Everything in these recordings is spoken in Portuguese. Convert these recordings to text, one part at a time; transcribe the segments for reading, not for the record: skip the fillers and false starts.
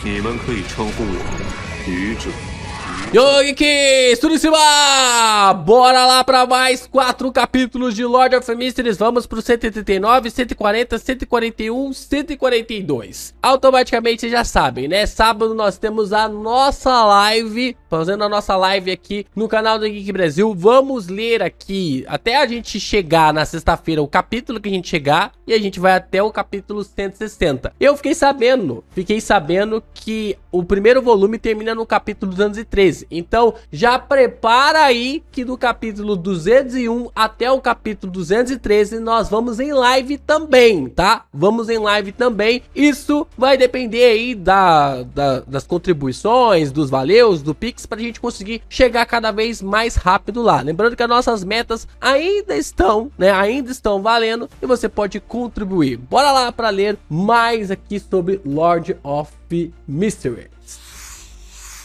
你们可以称呼我愚者。 Yo, Geeks! Tudo em cima! Bora lá para mais 4 capítulos de Lord of Mysteries. Vamos pro 139, 140, 141, 142. Automaticamente vocês já sabem, né? Sábado nós temos a nossa live, fazendo a nossa live aqui no canal do Geek Brasil. Vamos ler aqui, até a gente chegar na sexta-feira, o capítulo que a gente chegar, e a gente vai até o capítulo 160. Eu fiquei sabendo que o primeiro volume termina no capítulo 213. Então, já prepara aí que do capítulo 201 até o capítulo 213 nós vamos em live também, tá? Vamos em live também. Isso vai depender aí das contribuições, dos valeus, do Pix, pra gente conseguir chegar cada vez mais rápido lá. Lembrando que as nossas metas ainda estão, né? Ainda estão valendo e você pode contribuir. Bora lá para ler mais aqui sobre Lord of Mysteries.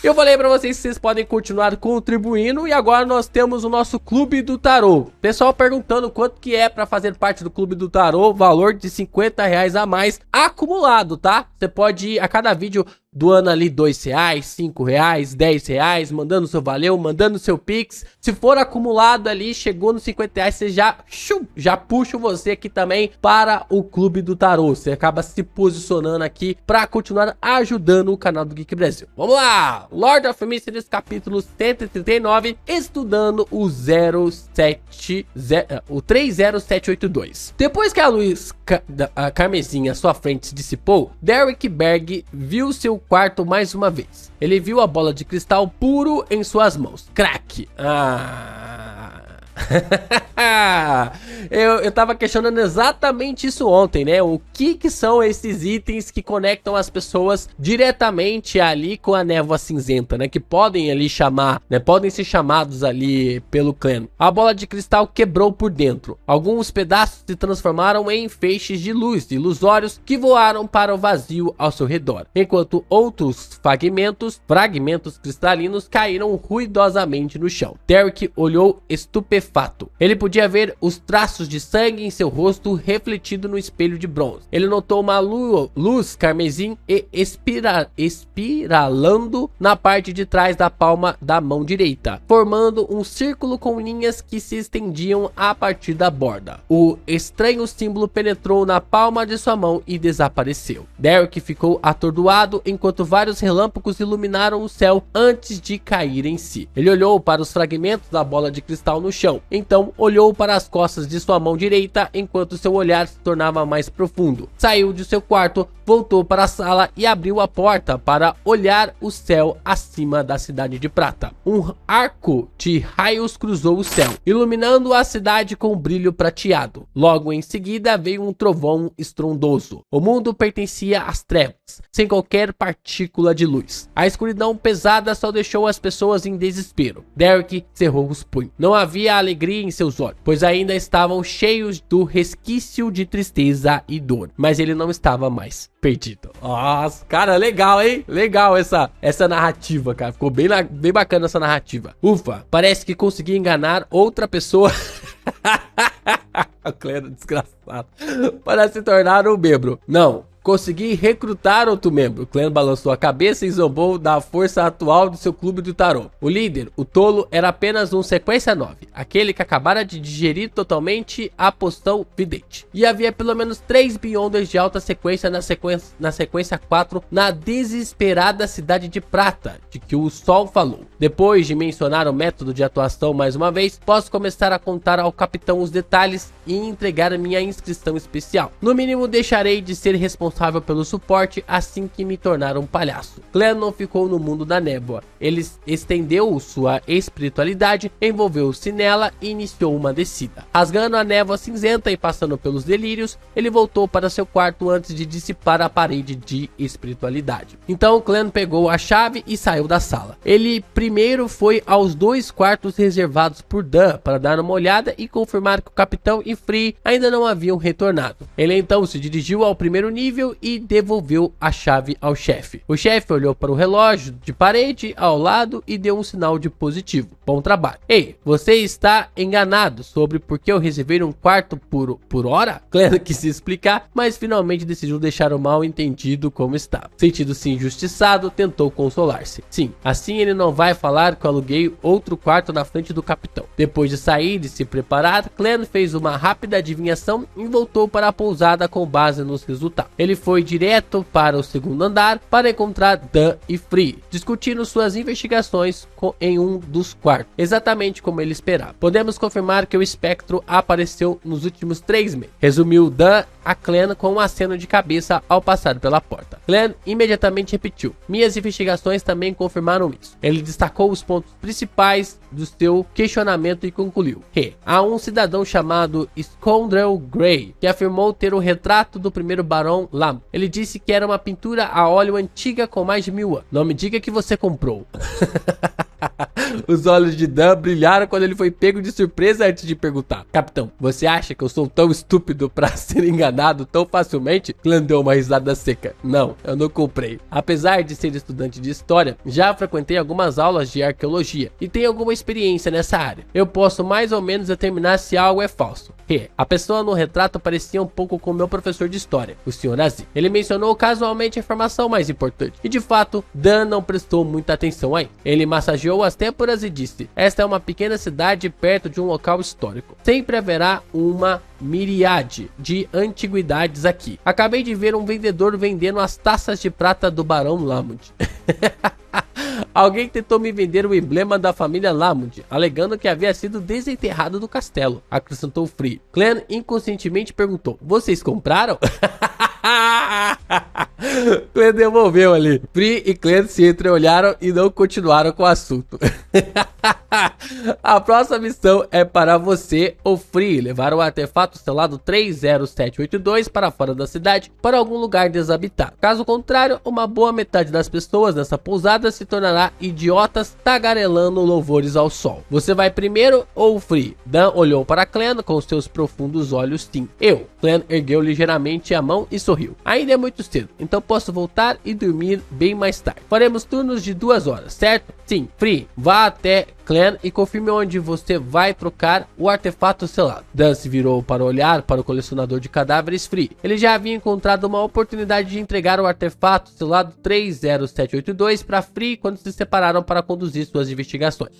Eu falei pra vocês que vocês podem continuar contribuindo e agora nós temos o nosso Clube do Tarô. Pessoal perguntando quanto que é pra fazer parte do Clube do Tarô, valor de R$50 a mais acumulado, tá? Você pode ir a cada vídeo doando ali R$2, R$5, R$10, mandando seu valeu, mandando seu Pix. Se for acumulado ali, chegou nos R$50, você já puxa você aqui também para o Clube do Tarô. Você acaba se posicionando aqui para continuar ajudando o canal do Geek Brasil. Vamos lá! Lord of Mysteries, capítulo 139, estudando o 30782. Depois que a luz carmesim à sua frente se dissipou, Derek Berg viu seu quarto mais uma vez. Ele viu a bola de cristal puro em suas mãos. Crack! Eu tava questionando exatamente isso ontem, né? O que são esses itens que conectam as pessoas diretamente ali com a névoa cinzenta, né? Que podem ali chamar, né? Podem ser chamados ali pelo clã. A bola de cristal quebrou por dentro. Alguns pedaços se transformaram em feixes de luz ilusórios que voaram para o vazio ao seu redor, enquanto outros fragmentos cristalinos caíram ruidosamente no chão. Derek olhou estupefato. Ele podia ver os traços de sangue em seu rosto refletido no espelho de bronze. Ele notou uma luz carmesim e espiralando na parte de trás da palma da mão direita, formando um círculo com linhas que se estendiam a partir da borda. O estranho símbolo penetrou na palma de sua mão e desapareceu. Derek ficou atordoado enquanto vários relâmpagos iluminaram o céu antes de cair em si. Ele olhou para os fragmentos da bola de cristal no chão. Então olhou para as costas de sua mão direita enquanto seu olhar se tornava mais profundo. Saiu de seu quarto, voltou para a sala e abriu a porta para olhar o céu acima da cidade de prata. Um arco de raios cruzou o céu, iluminando a cidade com brilho prateado. Logo em seguida veio um trovão estrondoso. O mundo pertencia às trevas, sem qualquer partícula de luz. A escuridão pesada só deixou as pessoas em desespero. Derek cerrou os punhos. Não havia alegria em seus olhos, pois ainda estavam cheios do resquício de tristeza e dor. Mas ele não estava mais perdido. Nossa, cara, legal, hein? Legal essa narrativa, cara. Ficou bem bacana essa narrativa. Ufa, parece que consegui enganar outra pessoa. O Clero desgraçado. Para se tornar um membro. Não. Consegui recrutar outro membro. Clan balançou a cabeça e zombou da força atual do seu clube do tarô. O líder, o tolo, era apenas um sequência 9, aquele que acabara de digerir totalmente a poção vidente. E havia pelo menos 3 Beyonders de alta sequência na sequência 4 na desesperada cidade de prata, de que o sol falou. Depois de mencionar o método de atuação mais uma vez, posso começar a contar ao capitão os detalhes e entregar minha inscrição especial. No mínimo, deixarei de ser responsável pelo suporte assim que me tornar um palhaço. Clan não ficou no mundo da névoa. Ele estendeu sua espiritualidade, envolveu-se nela e iniciou uma descida. Rasgando a névoa cinzenta e passando pelos delírios, ele voltou para seu quarto antes de dissipar a parede de espiritualidade. Então Clan pegou a chave e saiu da sala. Ele primeiro foi aos 2 quartos reservados por Dan para dar uma olhada e confirmar que o capitão e Free ainda não haviam retornado. Ele então se dirigiu ao primeiro nível possível e devolveu a chave ao chefe. O chefe olhou para o relógio de parede ao lado e deu um sinal de positivo. Bom trabalho. Ei, você está enganado sobre por que eu reservei um quarto por hora? Clan quis se explicar, mas finalmente decidiu deixar o mal entendido como estava. Sentindo-se injustiçado, tentou consolar-se. Sim, assim ele não vai falar que eu aluguei outro quarto na frente do capitão. Depois de sair e se preparar, Clan fez uma rápida adivinhação e voltou para a pousada com base nos resultados. Ele foi direto para o segundo andar para encontrar Dan e Free, discutindo suas investigações em um dos quartos, exatamente como ele esperava. Podemos confirmar que o espectro apareceu nos últimos 3 meses, resumiu Dan a Clan com um aceno de cabeça ao passar pela porta. Clan imediatamente repetiu: minhas investigações também confirmaram isso. Ele destacou os pontos principais do seu questionamento e concluiu que há um cidadão chamado Scoundrel Grey que afirmou ter o retrato do primeiro Barão Lam. Ele disse que era uma pintura a óleo antiga com mais de 1000 anos. Não me diga que você comprou. Os olhos de Dan brilharam quando ele foi pego de surpresa antes de perguntar: capitão, você acha que eu sou tão estúpido para ser enganado tão facilmente? Clan deu uma risada seca. Não, eu não comprei. Apesar de ser estudante de história, já frequentei algumas aulas de arqueologia e tenho alguma experiência nessa área. Eu posso mais ou menos determinar se algo é falso. A pessoa no retrato parecia um pouco com meu professor de história, o Sr. Aziz. Ele mencionou casualmente a informação mais importante. E de fato, Dan não prestou muita atenção aí. Ele massageou as têmporas e disse: esta é uma pequena cidade perto de um local histórico. Sempre haverá uma miríade de antiguidades aqui. Acabei de ver um vendedor vendendo as taças de prata do Barão Lamond. Alguém tentou me vender o emblema da família Lamond, alegando que havia sido desenterrado do castelo, acrescentou Free. Clan inconscientemente perguntou: vocês compraram? Clan devolveu ali. Free e Clan se entreolharam e não continuaram com o assunto. A próxima missão é para você ou Free levar o artefato selado 30782 para fora da cidade, para algum lugar desabitado. Caso contrário, uma boa metade das pessoas nessa pousada se tornará idiotas tagarelando louvores ao sol. Você vai primeiro ou Free? Dan olhou para Clan com seus profundos olhos. Sim, eu. Clan ergueu ligeiramente a mão e sorriu. Ainda é muito cedo, então posso voltar e dormir bem mais tarde. Faremos turnos de 2 horas, certo? Sim. Free, vá até Clan e confirme onde você vai trocar o artefato selado. Dan se virou para olhar para o colecionador de cadáveres Free. Ele já havia encontrado uma oportunidade de entregar o artefato selado 30782 para Free quando se separaram para conduzir suas investigações.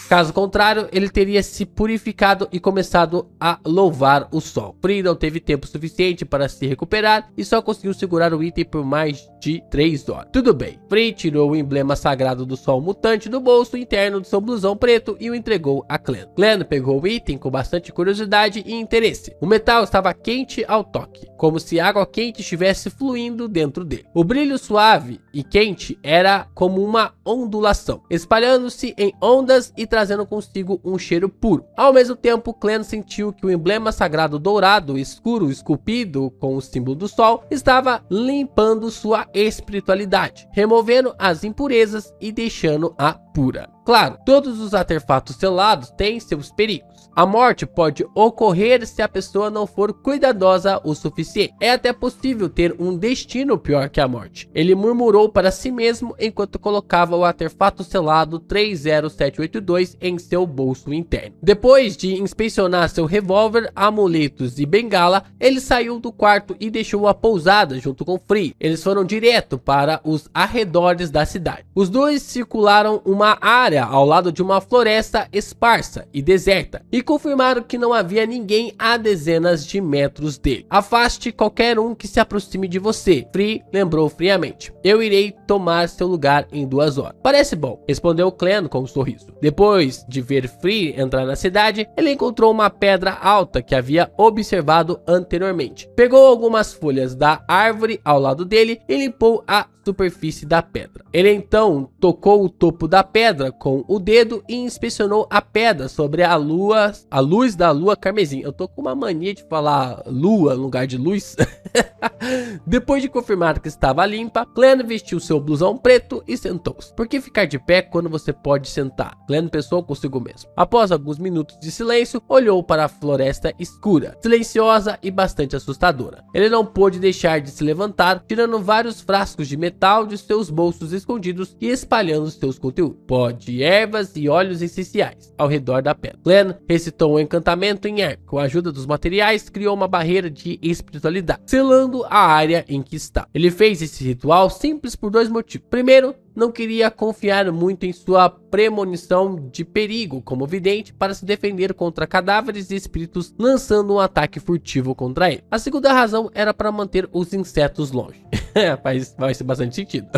Caso contrário, ele teria se purificado e começado a louvar o sol. Free não teve tempo suficiente para se recuperar e só conseguiu segurar o item por mais de 3 horas. Tudo bem. Free tirou o emblema sagrado do sol mutante do bolso interno do seu blusão preto e o entregou a Clan. Clan pegou o item com bastante curiosidade e interesse. O metal estava quente ao toque, como se água quente estivesse fluindo dentro dele. O brilho suave e quente era como uma ondulação, espalhando-se em ondas e trazendo consigo um cheiro puro. Ao mesmo tempo, Clan sentiu que o emblema sagrado dourado escuro esculpido com o símbolo do sol estava limpando sua espiritualidade, removendo as impurezas e deixando-a pura. Claro, todos os artefatos selados têm seus perigos. A morte pode ocorrer se a pessoa não for cuidadosa o suficiente. É até possível ter um destino pior que a morte. Ele murmurou para si mesmo enquanto colocava o artefato selado 30782 em seu bolso interno. Depois de inspecionar seu revólver, amuletos e bengala, ele saiu do quarto e deixou a pousada junto com Free. Eles foram direto para os arredores da cidade. Os dois circularam uma área ao lado de uma floresta esparsa e deserta e confirmaram que não havia ninguém a dezenas de metros dele. Afaste qualquer um que se aproxime de você, Free lembrou friamente. Eu irei tomar seu lugar em 2 horas. Parece bom, respondeu Clan com um sorriso. Depois de ver Free entrar na cidade, ele encontrou uma pedra alta que havia observado anteriormente. Pegou algumas folhas da árvore ao lado dele e limpou a superfície da pedra. Ele então tocou o topo da pedra com o dedo e inspecionou a pedra sobre a luz da lua carmesim. Eu tô com uma mania de falar lua no lugar de luz. Depois de confirmar que estava limpa, Clem vestiu seu blusão preto e sentou-se. Por que ficar de pé quando você pode sentar? Clem pensou consigo mesmo. Após alguns minutos de silêncio, olhou para a floresta escura, silenciosa e bastante assustadora. Ele não pôde deixar de se levantar, tirando vários frascos de metal de seus bolsos escondidos e espalhando seus conteúdos, pó de ervas e óleos essenciais ao redor da pedra. Clem recitou um encantamento em ar. Com a ajuda dos materiais, criou uma barreira de espiritualidade, selando a área em que está. Ele fez esse ritual simples por dois motivos. Primeiro, não queria confiar muito em sua premonição de perigo como vidente para se defender contra cadáveres e espíritos lançando um ataque furtivo contra ele. A segunda razão era para manter os insetos longe. Faz bastante sentido.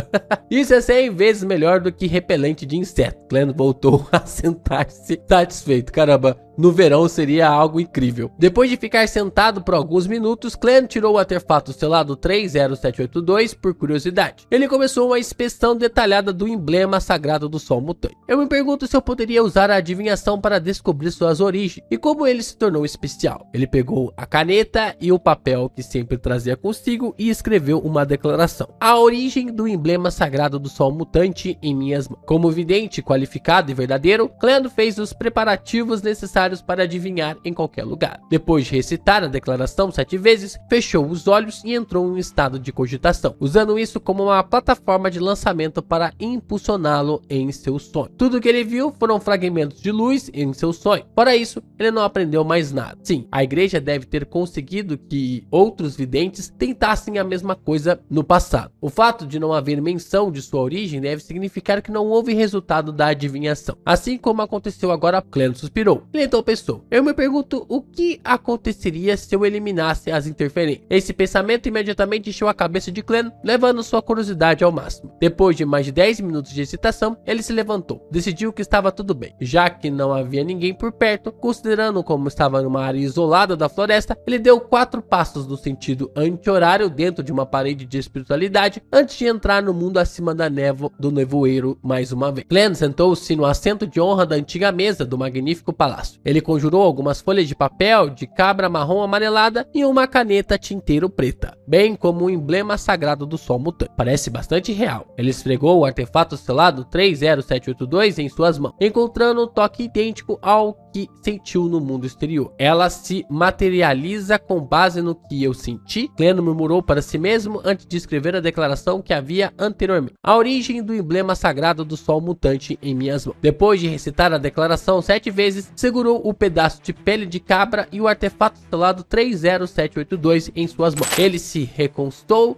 Isso é 100 vezes melhor do que repelente de inseto. Clem voltou a sentar-se satisfeito. Caramba, no verão seria algo incrível. Depois de ficar sentado por alguns minutos, Clem tirou o artefato selado 30782 por curiosidade. Ele começou uma inspeção detalhada do emblema sagrado do Sol Mutante. Eu me pergunto se eu poderia usar a adivinhação para descobrir suas origens e como ele se tornou especial. Ele pegou a caneta e o papel que sempre trazia consigo e escreveu uma declaração. A origem do emblema sagrado do Sol Mutante em minhas mãos. Como vidente qualificado e verdadeiro, Clem fez os preparativos necessários para adivinhar em qualquer lugar. Depois de recitar a declaração 7 vezes, fechou os olhos e entrou em um estado de cogitação, usando isso como uma plataforma de lançamento para impulsioná-lo em seu sonho. Tudo que ele viu foram fragmentos de luz em seu sonho. Fora isso, ele não aprendeu mais nada. Sim, a igreja deve ter conseguido que outros videntes tentassem a mesma coisa no passado. O fato de não haver menção de sua origem deve significar que não houve resultado da adivinhação. Assim como aconteceu agora, Clem suspirou. Ele então pensou: eu me pergunto o que aconteceria se eu eliminasse as interferências. Esse pensamento imediatamente encheu a cabeça de Clem, levando sua curiosidade ao máximo. Depois de mais de 10 minutos de excitação, ele se levantou. Decidiu que estava tudo bem, já que não havia ninguém por perto. Considerando como estava numa área isolada da floresta, ele deu 4 passos no sentido anti-horário dentro de uma parede de espiritualidade antes de entrar no mundo acima da névoa do nevoeiro mais uma vez. Clem sentou-se no assento de honra da antiga mesa do magnífico palácio. Ele conjurou algumas folhas de papel de cabra marrom amarelada e uma caneta tinteiro preta, bem como o emblema sagrado do Sol Mutante. Parece bastante real. Ele esfregou o artefato selado 30782 em suas mãos, encontrando um toque idêntico ao que sentiu no mundo exterior. Ela se materializa com base no que eu senti, Clem murmurou para si mesmo antes de escrever a declaração que havia anteriormente. A origem do emblema sagrado do Sol Mutante em minhas mãos. Depois de recitar a declaração 7 vezes, segurou o pedaço de pele de cabra e o artefato selado 30782 em suas mãos. Ele se recostou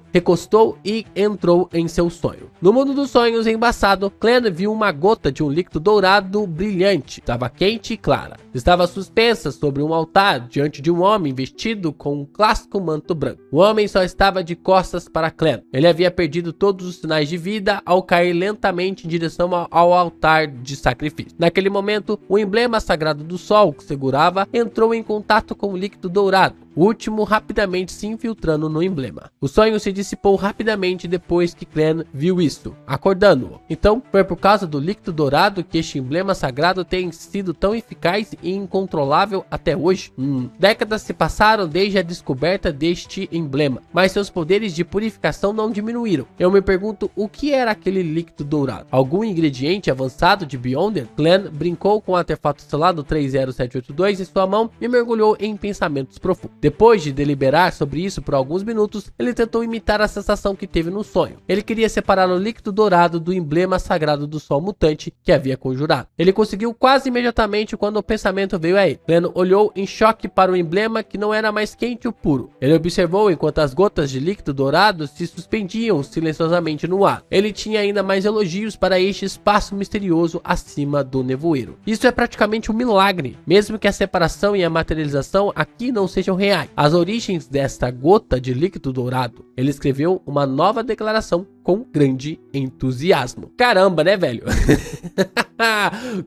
e entrou em seu sonho. No mundo dos sonhos embaçado, Clem viu uma gota de um líquido dourado brilhante. Estava quente e clara. Estava suspensa sobre um altar diante de um homem vestido com um clássico manto branco. O homem só estava de costas para Clem. Ele havia perdido todos os sinais de vida ao cair lentamente em direção ao altar de sacrifício. Naquele momento, o emblema sagrado do sol que segurava entrou em contato com o líquido dourado, o último rapidamente se infiltrando no emblema. O sonho se dissipou rapidamente depois que Clem viu isso, acordando-o. Então, foi por causa do líquido dourado que este emblema sagrado tem sido tão eficaz e incontrolável até hoje? Décadas se passaram desde a descoberta deste emblema, mas seus poderes de purificação não diminuíram. Eu me pergunto o que era aquele líquido dourado. Algum ingrediente avançado de Beyonder? Clem brincou com o artefato selado 30782 em sua mão e mergulhou em pensamentos profundos. Depois de deliberar sobre isso por alguns minutos, ele tentou imitar a sensação que teve no sonho. Ele queria separar o líquido dourado do emblema sagrado do Sol Mutante que havia conjurado. Ele conseguiu quase imediatamente quando o pensamento veio a ele. Clem olhou em choque para o emblema que não era mais quente ou puro. Ele observou enquanto as gotas de líquido dourado se suspendiam silenciosamente no ar. Ele tinha ainda mais elogios para este espaço misterioso acima do nevoeiro. Isso é praticamente um milagre, mesmo que a separação e a materialização aqui não sejam reais. As origens desta gota de líquido dourado Ele escreveu uma nova declaração com grande entusiasmo. Caramba, né, velho?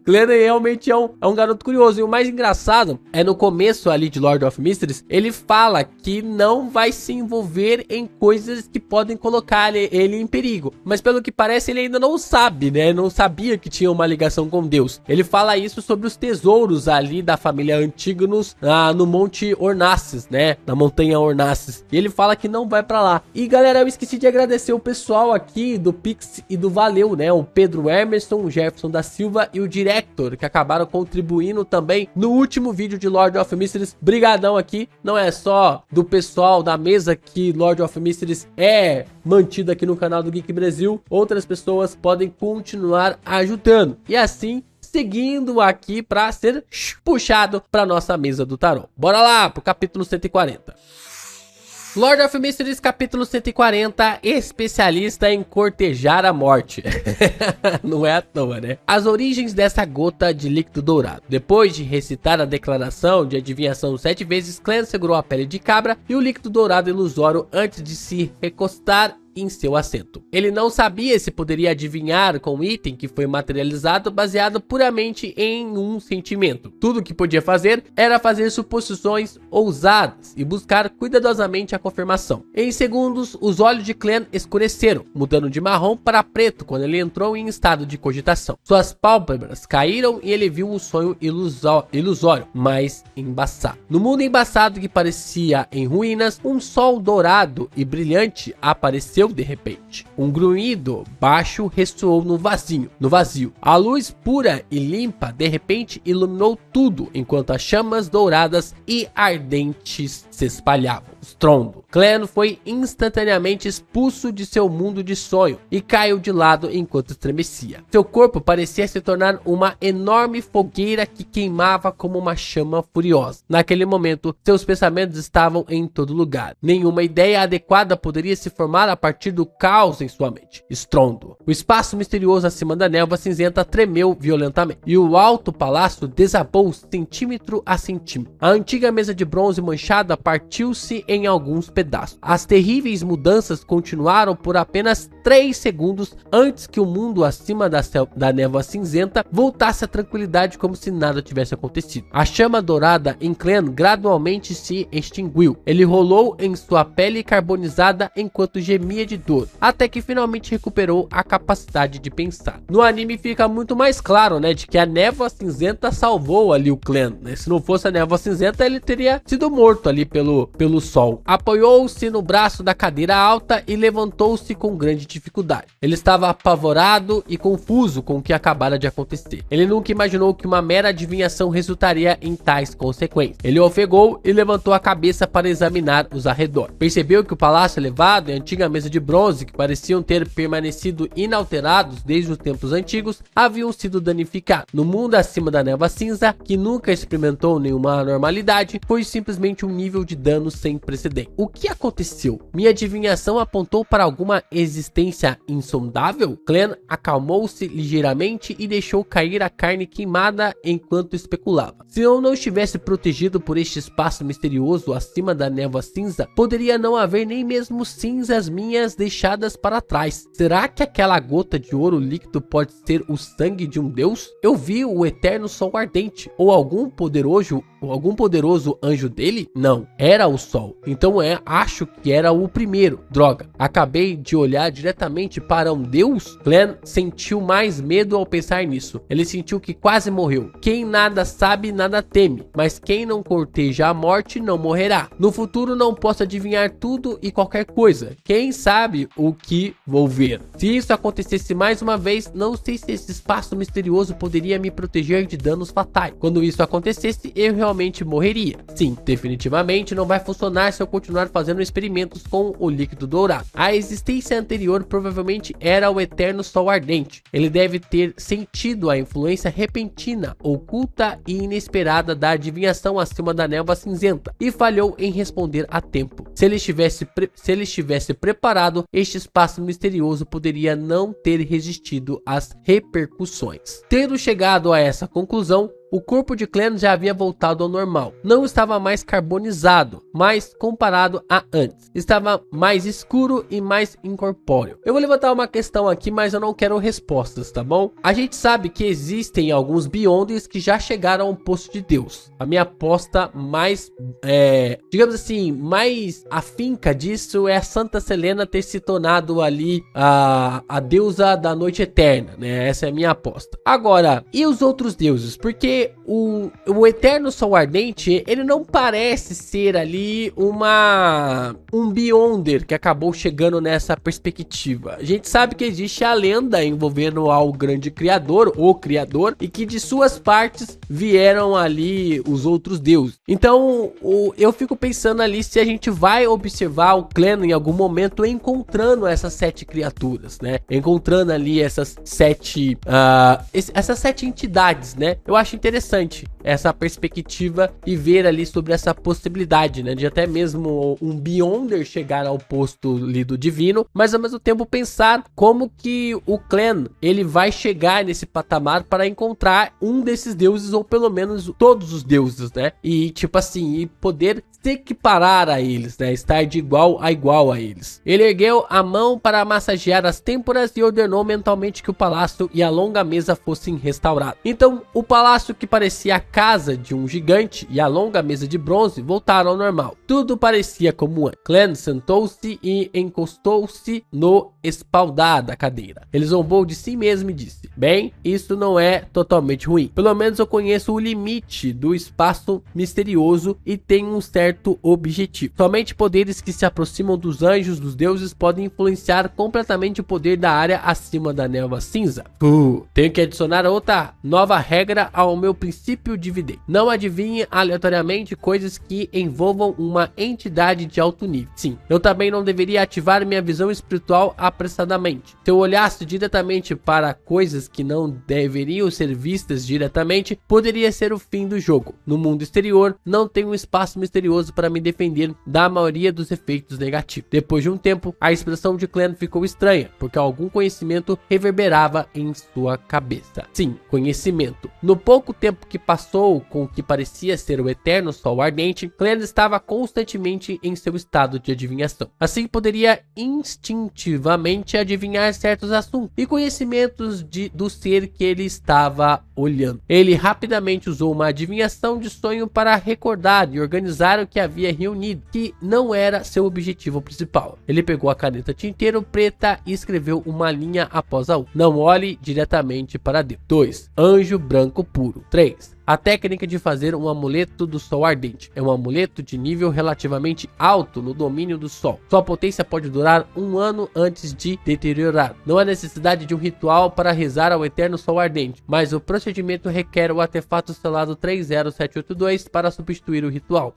Clan realmente é um garoto curioso. E o mais engraçado é no começo ali de Lord of Mysteries, ele fala que não vai se envolver em coisas que podem colocar ele em perigo. Mas pelo que parece, ele ainda não sabe, né? Não sabia que tinha uma ligação com Deus. Ele fala isso sobre os tesouros ali da família Antígonos no Monte Ornaces, né? Na montanha Ornaces. E ele fala que não vai pra lá. E galera, eu esqueci de agradecer o pessoal aqui do Pix e do Valeu, né? O Pedro Emerson, o Jefferson da Silva e o Director, que acabaram contribuindo também no último vídeo de Lord of Mysteries. Brigadão aqui. Não é só do pessoal da mesa que Lord of Mysteries é mantido aqui no canal do Geek Brasil. Outras pessoas podem continuar ajudando. E assim, seguindo aqui para ser puxado para nossa mesa do tarô. Bora lá pro capítulo 140. Lord of Mysteries, capítulo 140, especialista em cortejar a morte. Não é à toa, né? As origens dessa gota de líquido dourado. Depois de recitar a declaração de adivinhação 7 vezes, Clan segurou a pele de cabra e o líquido dourado ilusório antes de se recostar em seu assento. Ele não sabia se poderia adivinhar com o item que foi materializado baseado puramente em um sentimento. Tudo que podia fazer era fazer suposições ousadas e buscar cuidadosamente a confirmação. Em segundos, os olhos de Clan escureceram, mudando de marrom para preto quando ele entrou em estado de cogitação. Suas pálpebras caíram e ele viu um sonho ilusório, mas embaçado. No mundo embaçado que parecia em ruínas, um sol dourado e brilhante apareceu de repente. Um grunhido baixo ressoou no vazio. A luz pura e limpa de repente iluminou tudo, enquanto as chamas douradas e ardentes se espalhavam. Estrondo. Clan foi instantaneamente expulso de seu mundo de sonho e caiu de lado enquanto estremecia. Seu corpo parecia se tornar uma enorme fogueira que queimava como uma chama furiosa. Naquele momento, seus pensamentos estavam em todo lugar. Nenhuma ideia adequada poderia se formar a partir do caos em sua mente. Estrondo. O espaço misterioso acima da névoa cinzenta tremeu violentamente e o alto palácio desabou centímetro a centímetro. A antiga mesa de bronze manchada partiu-se em alguns pedaços. As terríveis mudanças continuaram por apenas 3 segundos antes que o mundo acima da névoa cinzenta voltasse à tranquilidade como se nada tivesse acontecido. A chama dourada em Clan gradualmente se extinguiu. Ele rolou em sua pele carbonizada enquanto gemia de dor, até que finalmente recuperou a capacidade de pensar. No anime fica muito mais claro, né, de que a névoa cinzenta salvou ali o Clan, né? Se não fosse a névoa cinzenta, ele teria sido morto ali pelo sol. Apoiou-se no braço da cadeira alta e levantou-se com grande dificuldade. Ele estava apavorado e confuso com o que acabara de acontecer. Ele nunca imaginou que uma mera adivinhação resultaria em tais consequências. Ele ofegou e levantou a cabeça para examinar os arredores. Percebeu que o palácio elevado e a antiga mesa de bronze, que pareciam ter permanecido inalterados desde os tempos antigos, haviam sido danificados. No mundo acima da névoa cinza, que nunca experimentou nenhuma anormalidade, foi simplesmente um nível de dano sem precedente. O que aconteceu? Minha adivinhação apontou para alguma existência insondável? Clan acalmou-se ligeiramente e deixou cair a carne queimada enquanto especulava. Se eu não estivesse protegido por este espaço misterioso acima da névoa cinza, poderia não haver nem mesmo cinzas minhas deixadas para trás. Será que aquela gota de ouro líquido pode ser o sangue de um deus? Eu vi o eterno sol ardente, ou algum poderoso anjo dele? Não, era o sol. Então acho que era o primeiro. Droga, acabei de olhar diretamente para um deus? Clan sentiu mais medo ao pensar nisso. Ele sentiu que quase morreu. Quem nada sabe, nada teme, mas quem não corteja a morte não morrerá. No futuro não posso adivinhar tudo e qualquer coisa. Quem sabe o que vou ver? Se isso acontecesse mais uma vez, não sei se esse espaço misterioso poderia me proteger de danos fatais. Quando isso acontecesse, eu realmente morreria. Sim, definitivamente não vai funcionar se eu continuar fazendo experimentos com o líquido dourado. A existência anterior provavelmente era o eterno sol ardente. Ele deve ter sentido a influência repentina, oculta e inesperada da adivinhação acima da névoa cinzenta e falhou em responder a tempo. Se ele estivesse preparado, este espaço misterioso poderia não ter resistido às repercussões. Tendo chegado a essa conclusão, O corpo de Clem já havia voltado ao normal. Não estava mais carbonizado, mas comparado a antes, estava mais escuro e mais incorpóreo. Eu vou levantar uma questão aqui, mas eu não quero respostas, tá bom? A gente sabe que existem alguns Beyonders que já chegaram ao posto de Deus. A minha aposta mais, digamos assim, mais afinca disso é a Santa Selena ter se tornado ali a deusa da noite eterna, né? Essa é a minha aposta. Agora, e os outros deuses? Porque o Eterno Sol Ardente, ele não parece ser ali um Beyonder que acabou chegando nessa perspectiva. A gente sabe que existe a lenda envolvendo ao grande criador, o criador, e que de suas partes vieram ali os outros deuses. Então, eu fico pensando ali se a gente vai observar o Clem em algum momento encontrando essas 7 criaturas, né? Encontrando ali essas 7 entidades, né? Eu acho interessante essa perspectiva e ver ali sobre essa possibilidade, né? De até mesmo um Beyonder chegar ao posto ali do divino, mas ao mesmo tempo pensar como que o Clem, ele vai chegar nesse patamar para encontrar um desses deuses, ou pelo menos todos os deuses, né? E tipo assim, e poder se equiparar a eles, né? Estar de igual a eles. Ele ergueu a mão para massagear as têmporas e ordenou mentalmente que o palácio e a longa mesa fossem restaurados. Então, o palácio, que parecia a casa de um gigante, e a longa mesa de bronze voltaram ao normal. Tudo parecia como antes. Clem sentou-se e encostou-se no espaldar da cadeira. Ele zombou de si mesmo e disse: bem, isso não é totalmente ruim. Pelo menos eu conheço o limite do espaço misterioso e tenho um certo objetivo. Somente poderes que se aproximam dos anjos dos deuses podem influenciar completamente o poder da área acima da névoa cinza. Tenho que adicionar outra nova regra ao meu princípio dividendo. Não adivinhe aleatoriamente coisas que envolvam uma entidade de alto nível. Sim, eu também não deveria ativar minha visão espiritual apressadamente. Se eu olhasse diretamente para coisas que não deveriam ser vistas diretamente, poderia ser o fim do jogo. No mundo exterior, não tenho um espaço misterioso para me defender da maioria dos efeitos negativos. Depois de um tempo, a expressão de Clem ficou estranha, porque algum conhecimento reverberava em sua cabeça. Sim, conhecimento. No pouco tempo que passou com o que parecia ser o Eterno Sol Ardente, Clem estava constantemente em seu estado de adivinhação. Assim, poderia instintivamente adivinhar certos assuntos e conhecimentos do ser que ele estava olhando. Ele rapidamente usou uma adivinhação de sonho para recordar e organizar o que havia reunido, que não era seu objetivo principal. Ele pegou a caneta tinteiro preta e escreveu uma linha após a outra. Não olhe diretamente para Deus. 2. Anjo branco puro. 3. A técnica de fazer um amuleto do Sol Ardente. É um amuleto de nível relativamente alto no domínio do Sol. Sua potência pode durar 1 ano antes de deteriorar. Não há necessidade de um ritual para rezar ao Eterno Sol Ardente, mas o procedimento requer o artefato selado 30782 para substituir o ritual.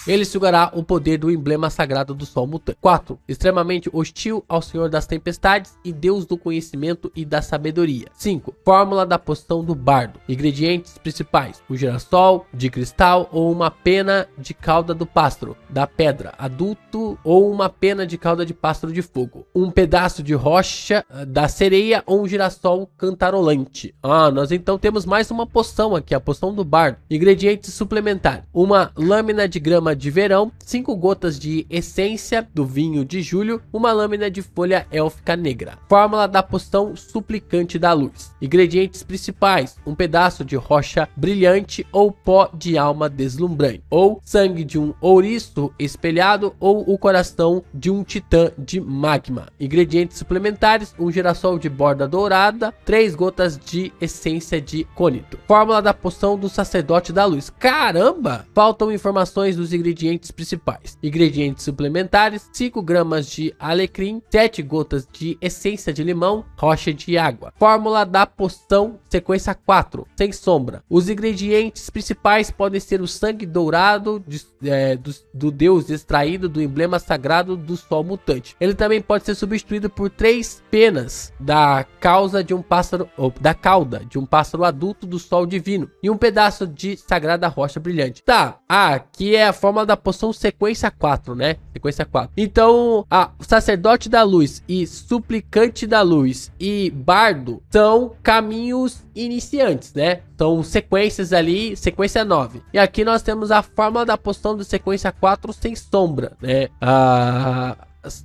Ele sugará o poder do emblema sagrado do Sol Mutante. 4. Extremamente hostil ao Senhor das Tempestades e Deus do Conhecimento e da Sabedoria. 5. Fórmula da poção do Bardo. Ingredientes principais: o girassol de cristal ou uma pena de cauda do pássaro da pedra adulto ou uma pena de cauda de pássaro de fogo. Um pedaço de rocha da sereia ou um girassol cantarolante. Nós então temos mais uma poção aqui, a poção do Bardo. Ingredientes suplementares: uma lâmina de grama de verão, 5 gotas de essência do vinho de julho, uma lâmina de folha élfica negra. Fórmula da poção suplicante da luz. Ingredientes principais: um pedaço de rocha brilhante ou pó de alma deslumbrante, ou sangue de um ouriço espelhado ou o coração de um titã de magma. Ingredientes suplementares: um girassol de borda dourada, 3 gotas de essência de cônito. Fórmula da poção do sacerdote da luz. Caramba! Faltam informações dos ingredientes principais. Ingredientes suplementares: 5 gramas de alecrim, 7 gotas de essência de limão, rocha de água. Fórmula da poção sequência 4, sem sombra. Os ingredientes principais podem ser o sangue dourado do deus extraído do emblema sagrado do Sol Mutante. Ele também pode ser substituído por 3 penas da cauda de um pássaro adulto do Sol Divino e um pedaço de sagrada rocha brilhante. Tá, aqui é a forma fórmula da poção sequência 4, né? Sequência 4. Então, sacerdote da luz e suplicante da luz e bardo são caminhos iniciantes, né? São sequências ali, sequência 9. E aqui nós temos a fórmula da poção de sequência 4 sem sombra, né?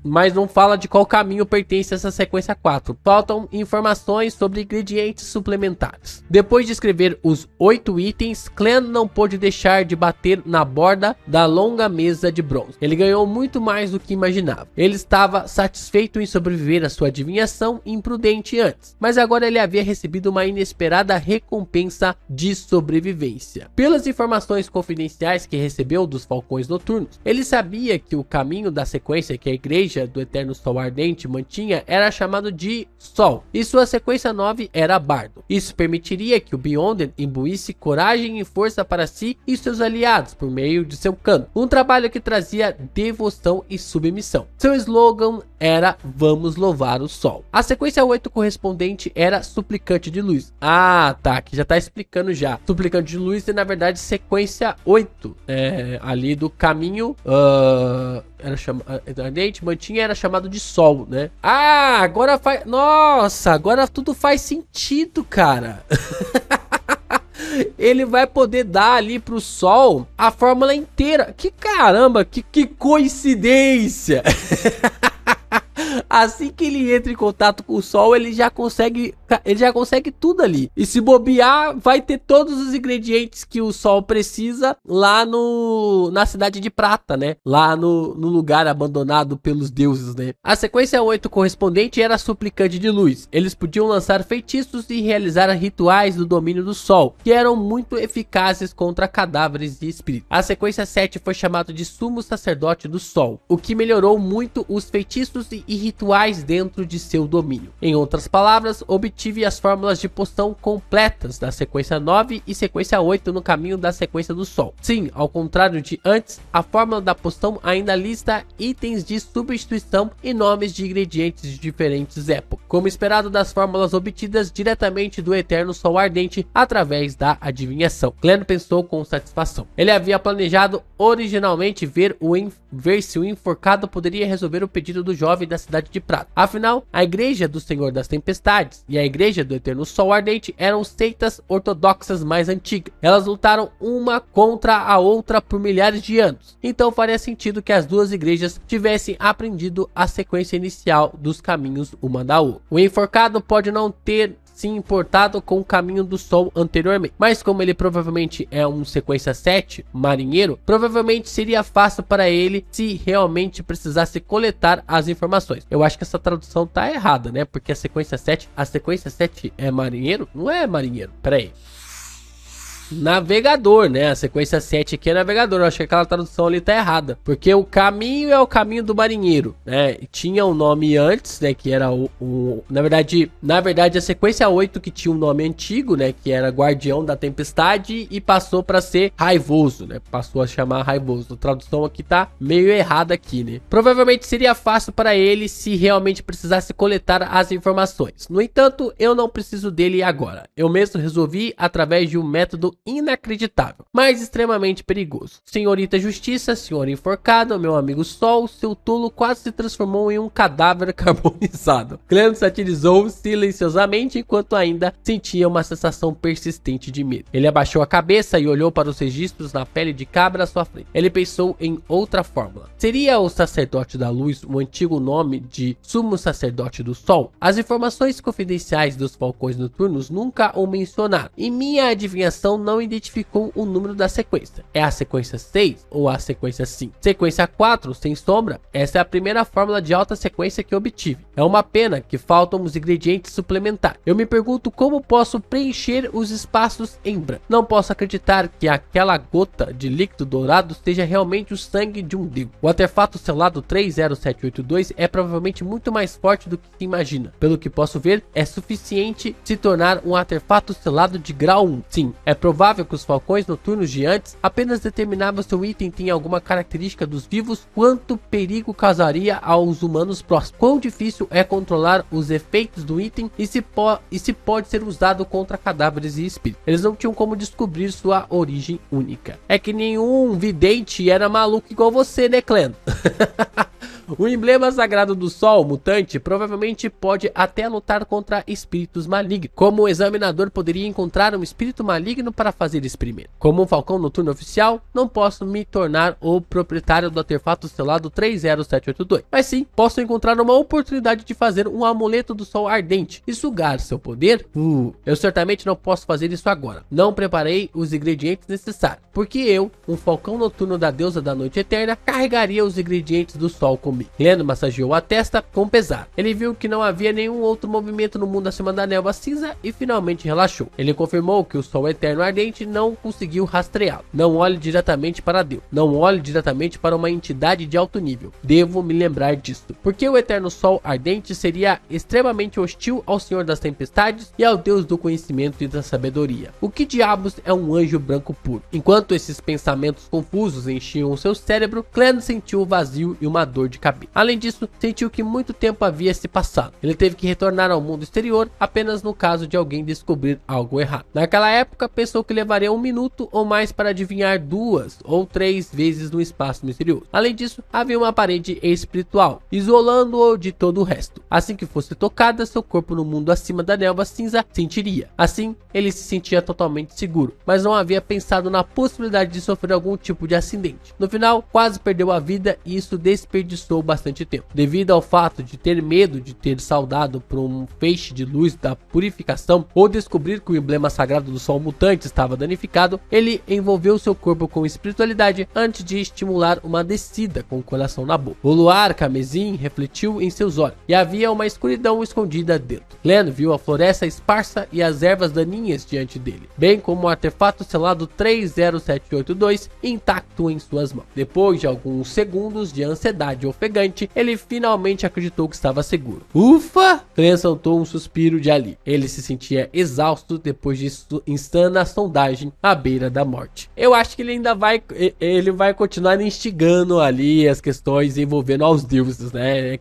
Mas não fala de qual caminho pertence essa sequência 4. Faltam informações sobre ingredientes suplementares. Depois de escrever os 8 itens, Clan não pôde deixar de bater na borda da longa mesa de bronze. Ele ganhou muito mais do que imaginava. Ele estava satisfeito em sobreviver à sua adivinhação imprudente antes, mas agora ele havia recebido uma inesperada recompensa de sobrevivência. Pelas informações confidenciais que recebeu dos Falcões Noturnos, ele sabia que o caminho da sequência que a Igreja do Eterno Sol Ardente mantinha era chamado de Sol, e sua sequência 9 era Bardo. Isso permitiria que o Beyonder imbuísse coragem e força para si e seus aliados por meio de seu canto, um trabalho que trazia devoção e submissão. Seu slogan era "Vamos louvar o Sol". A sequência 8 correspondente era Suplicante de Luz. Ah, tá, aqui já tá explicando já. Suplicante de Luz é na verdade sequência 8, ali do caminho, era chamado mantinha, era chamado de Sol, né? Ah, agora faz... Nossa, agora tudo faz sentido, cara. Ele vai poder dar ali pro Sol a fórmula inteira. Que caramba, que coincidência. Assim que ele entra em contato com o Sol, ele já consegue tudo ali. E se bobear, vai ter todos os ingredientes que o Sol precisa lá na Cidade de Prata, né? Lá no lugar abandonado pelos deuses, né? A sequência 8 correspondente era Suplicante de Luz. Eles podiam lançar feitiços e realizar rituais do domínio do Sol, que eram muito eficazes contra cadáveres e espíritos. A sequência 7 foi chamada de Sumo Sacerdote do Sol, o que melhorou muito os feitiços e rituais dentro de seu domínio. Em outras palavras, obtive as fórmulas de poção completas da sequência 9 e sequência 8 no caminho da sequência do Sol. Sim, ao contrário de antes, a fórmula da poção ainda lista itens de substituição e nomes de ingredientes de diferentes épocas, como esperado das fórmulas obtidas diretamente do Eterno Sol Ardente através da adivinhação. Glenn pensou com satisfação. Ele havia planejado originalmente ver se o enforcado poderia resolver o pedido do jovem da Cidade de Prata. Afinal, a Igreja do Senhor das Tempestades e a Igreja do Eterno Sol Ardente eram seitas ortodoxas mais antigas. Elas lutaram uma contra a outra por milhares de anos. Então faria sentido que as duas igrejas tivessem aprendido a sequência inicial dos caminhos uma da outra. O enforcado pode não ter se importado com o caminho do Sol anteriormente, mas como ele provavelmente é um sequência 7 marinheiro, provavelmente seria fácil para ele se realmente precisasse coletar as informações. Eu acho que essa tradução tá errada, né? Porque a sequência 7 é marinheiro? Não é marinheiro, pera aí. Navegador, né? A sequência 7 aqui é navegador. Eu acho que aquela tradução ali tá errada, porque o caminho é o caminho do marinheiro, né? E tinha um nome antes, né? Que era na verdade a sequência 8 que tinha um nome antigo, né? Que era Guardião da Tempestade e passou para ser Raivoso, né? Passou a chamar Raivoso. A tradução aqui tá meio errada aqui, né? Provavelmente seria fácil para ele se realmente precisasse coletar as informações. No entanto, eu não preciso dele agora. Eu mesmo resolvi através de um método inacreditável, mas extremamente perigoso. Senhorita Justiça, senhor enforcado, meu amigo Sol, seu tolo quase se transformou em um cadáver carbonizado. Clem satirizou silenciosamente enquanto ainda sentia uma sensação persistente de medo. Ele abaixou a cabeça e olhou para os registros na pele de cabra à sua frente. Ele pensou em outra fórmula. Seria o Sacerdote da Luz o antigo nome de Sumo Sacerdote do Sol? As informações confidenciais dos Falcões Noturnos nunca o mencionaram, e minha adivinhação não identificou o número da sequência. É a sequência 6 ou a sequência 5? Sequência 4, sem sombra, essa é a primeira fórmula de alta sequência que obtive. É uma pena que faltam os ingredientes suplementares. Eu me pergunto como posso preencher os espaços em branco. Não posso acreditar que aquela gota de líquido dourado seja realmente o sangue de um deus. O artefato selado 30782 é provavelmente muito mais forte do que se imagina. Pelo que posso ver, é suficiente se tornar um artefato selado de grau 1. Sim, é provável provável que os falcões noturnos de antes apenas determinavam se o item tinha alguma característica dos vivos, quanto perigo causaria aos humanos próximos, quão difícil é controlar os efeitos do item e se pode ser usado contra cadáveres e espíritos. Eles não tinham como descobrir sua origem única. É que nenhum vidente era maluco igual você, né, Clan? O emblema sagrado do Sol mutante provavelmente pode até lutar contra espíritos malignos. Como o examinador poderia encontrar um espírito maligno para fazer experimento? Como um falcão noturno oficial, não posso me tornar o proprietário do artefato selado 30782. Mas sim, posso encontrar uma oportunidade de fazer um amuleto do Sol ardente e sugar seu poder? Eu certamente não posso fazer isso agora. Não preparei os ingredientes necessários, porque eu, um falcão noturno da deusa da noite eterna, carregaria os ingredientes do Sol comigo. Glenn massageou a testa com pesar. Ele viu que não havia nenhum outro movimento no mundo acima da névoa cinza e finalmente relaxou. Ele confirmou que o Sol eterno ardente não conseguiu rastreá-lo. Não olhe diretamente para Deus. Não olhe diretamente para uma entidade de alto nível. Devo me lembrar disso. Porque o eterno Sol ardente seria extremamente hostil ao Senhor das Tempestades e ao Deus do conhecimento e da sabedoria. O que diabos é um anjo branco puro? Enquanto esses pensamentos confusos enchiam o seu cérebro, Glenn sentiu o vazio e uma dor de cabeça. Além disso, sentiu que muito tempo havia se passado. Ele teve que retornar ao mundo exterior apenas no caso de alguém descobrir algo errado. Naquela época, pensou que levaria 1 minuto ou mais para adivinhar 2 ou 3 vezes no espaço misterioso. Além disso, havia uma parede espiritual, isolando-o de todo o resto. Assim que fosse tocada, seu corpo no mundo acima da névoa cinza sentiria. Assim, ele se sentia totalmente seguro, mas não havia pensado na possibilidade de sofrer algum tipo de acidente. No final, quase perdeu a vida e isso desperdiçou bastante tempo. Devido ao fato de ter medo de ter saudado por um feixe de luz da purificação ou descobrir que o emblema sagrado do Sol mutante estava danificado, ele envolveu seu corpo com espiritualidade antes de estimular uma descida com o coração na boca. O luar carmesim refletiu em seus olhos e havia uma escuridão escondida dentro. Glenn viu a floresta esparsa e as ervas daninhas diante dele, bem como o artefato selado 30782 intacto em suas mãos. Depois de alguns segundos de ansiedade ofegante, ele finalmente acreditou que estava seguro. Ufa! Glenn soltou um suspiro de alívio. Ele se sentia exausto depois de insana sondagem à beira da morte. Eu acho que ele ainda vai continuar instigando ali as questões envolvendo aos deuses, né?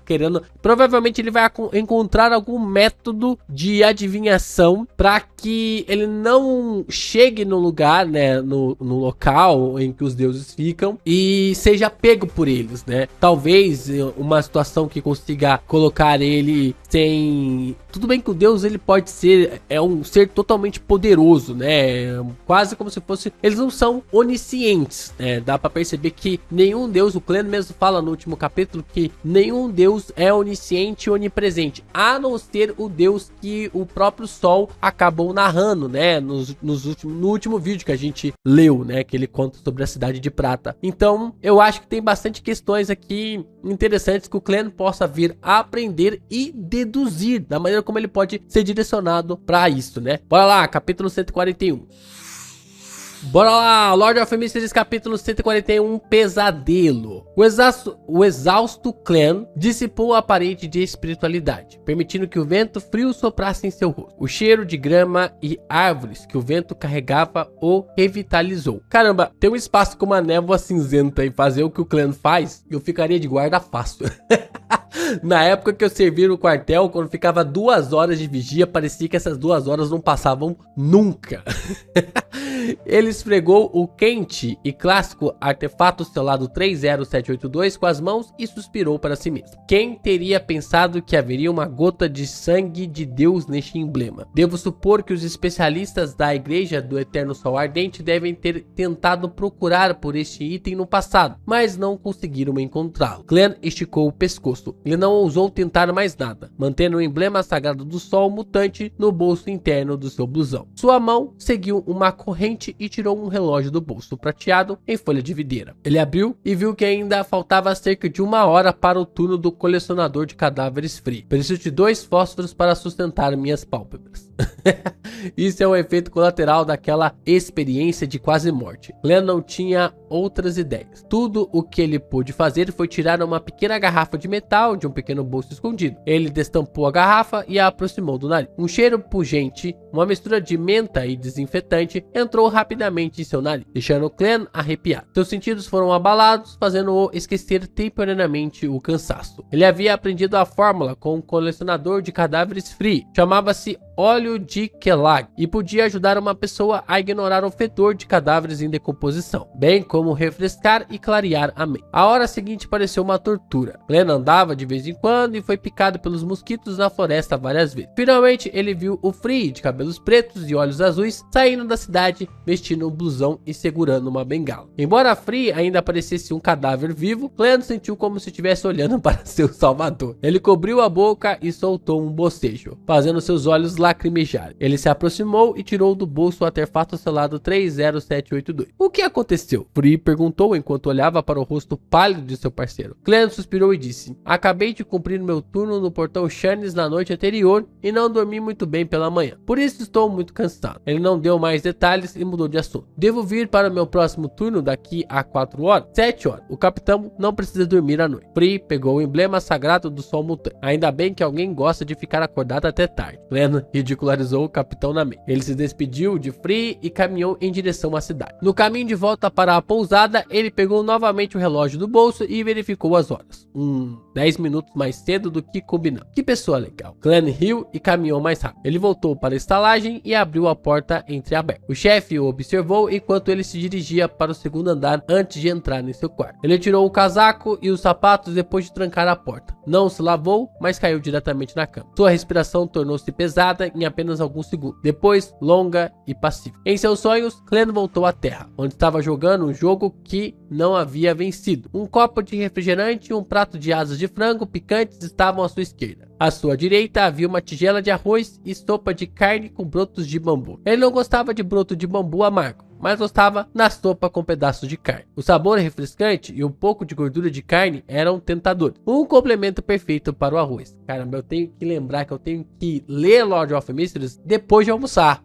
Provavelmente ele vai encontrar algum método de adivinhação para que ele não chegue no lugar, né? No local em que os deuses ficam e seja pego por eles, né? Talvez uma situação que consiga colocar ele sem... Tudo bem que o Deus ele pode ser um ser totalmente poderoso, né? Quase como se fosse... Eles não são oniscientes, né? Dá pra perceber que nenhum Deus, o Glenn mesmo fala no último capítulo que nenhum Deus é onisciente e onipresente, a não ser o Deus que o próprio Sol acabou narrando, né? No último vídeo que a gente leu, né? Que ele conta sobre a Cidade de Prata. Então, eu acho que tem bastante questões aqui interessantes que o Glenn possa vir a aprender e deduzir da maneira como ele pode ser direcionado para isso, né? Bora lá, capítulo 141. Bora lá, Lord of Mysteries, capítulo 141, Pesadelo. O exausto Glenn dissipou a parede de espiritualidade, permitindo que o vento frio soprasse em seu rosto. O cheiro de grama e árvores que o vento carregava o revitalizou. Caramba, ter um espaço com uma névoa cinzenta e fazer o que o Glenn faz, eu ficaria de guarda fácil. Na época que eu servi no quartel, quando ficava 2 horas de vigia, parecia que essas 2 horas não passavam nunca. Ele esfregou o quente e clássico artefato selado 30782 com as mãos e suspirou para si mesmo. Quem teria pensado que haveria uma gota de sangue de Deus neste emblema? Devo supor que os especialistas da Igreja do Eterno Sol Ardente devem ter tentado procurar por este item no passado, mas não conseguiram encontrá-lo. Glenn esticou o pescoço. Ele não ousou tentar mais nada, mantendo o emblema sagrado do Sol mutante no bolso interno do seu blusão. Sua mão seguiu uma corrente e tirou um relógio do bolso prateado em folha de videira. Ele abriu e viu que ainda faltava cerca de 1 hora para o turno do colecionador de cadáveres frio. Preciso de 2 fósforos para sustentar minhas pálpebras. Isso é um efeito colateral daquela experiência de quase morte. Glenn não tinha outras ideias. Tudo o que ele pôde fazer foi tirar uma pequena garrafa de metal de um pequeno bolso escondido. Ele destampou a garrafa e a aproximou do nariz. Um cheiro pungente, uma mistura de menta e desinfetante, entrou entrou rapidamente em seu nariz, deixando Clan arrepiado. Seus sentidos foram abalados, fazendo-o esquecer temporariamente o cansaço. Ele havia aprendido a fórmula com um colecionador de cadáveres Free. Chamava-se óleo de Kelag e podia ajudar uma pessoa a ignorar o fedor de cadáveres em decomposição, bem como refrescar e clarear a mente. A hora seguinte pareceu uma tortura. Clan andava de vez em quando e foi picado pelos mosquitos na floresta várias vezes. Finalmente ele viu o Free, de cabelos pretos e olhos azuis, saindo da cidade vestindo um blusão e segurando uma bengala. Embora Free ainda parecesse um cadáver vivo, Clan sentiu como se estivesse olhando para seu salvador. Ele cobriu a boca e soltou um bocejo, fazendo seus olhos lacrimejarem. Ele se aproximou e tirou do bolso o artefato selado 30782. O que aconteceu? Free perguntou enquanto olhava para o rosto pálido de seu parceiro. Clan suspirou e disse: acabei de cumprir meu turno no portão Shanice na noite anterior e não dormi muito bem pela manhã. Por isso estou muito cansado. Ele não deu mais detalhes e mudou de assunto. Devo vir para o meu próximo turno daqui a 4 horas? 7 horas. O capitão não precisa dormir à noite. Free pegou o emblema sagrado do sol mutante. Ainda bem que alguém gosta de ficar acordado até tarde. Clan ridicularizou o capitão na mente. Ele se despediu de Free e caminhou em direção à cidade. No caminho de volta para a pousada, ele pegou novamente o relógio do bolso e verificou as horas. 10 minutos mais cedo do que combinado. Que pessoa legal. Clan riu e caminhou mais rápido. Ele voltou para a estalagem e abriu a porta entreaberta. O chefe o observou enquanto ele se dirigia para o segundo andar antes de entrar em seu quarto. Ele tirou o casaco e os sapatos depois de trancar a porta. Não se lavou, mas caiu diretamente na cama. Sua respiração tornou-se pesada em apenas alguns segundos, depois longa e pacífica. Em seus sonhos, Clan voltou à Terra, onde estava jogando um jogo que não havia vencido. Um copo de refrigerante e um prato de asas de frango picantes estavam à sua esquerda. À sua direita havia uma tigela de arroz e sopa de carne com brotos de bambu. Ele não gostava de broto de bambu amargo, mas gostava na sopa com pedaços de carne. O sabor refrescante e um pouco de gordura de carne eram tentadores. Um complemento perfeito para o arroz. Caramba, eu tenho que lembrar que eu tenho que ler Lord of Mysteries depois de almoçar.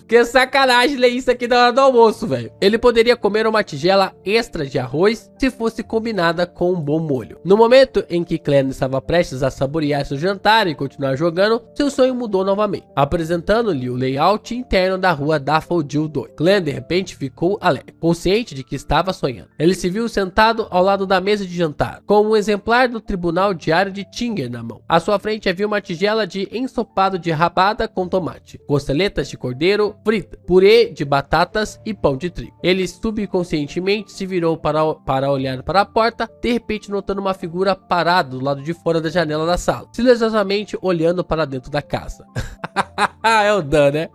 Que sacanagem ler isso aqui na hora do almoço, velho. Ele poderia comer uma tigela extra de arroz se fosse combinada com um bom molho. No momento em que Clan estava prestes a saborear seu jantar e continuar jogando, seu sonho mudou novamente, apresentando-lhe o layout interno da rua Daffodil 2. Clan de repente ficou alegre, consciente de que estava sonhando. Ele se viu sentado ao lado da mesa de jantar, com um exemplar do tribunal diário de Tinger na mão. À sua frente havia uma tigela de ensopado de rabada com tomate, costeletas de cordeiro frita, purê de batatas e pão de trigo. Ele subconscientemente se virou para olhar para a porta, de repente notando uma figura parada do lado de fora da janela da sala, silenciosamente olhando para dentro da casa. É o Dan, né?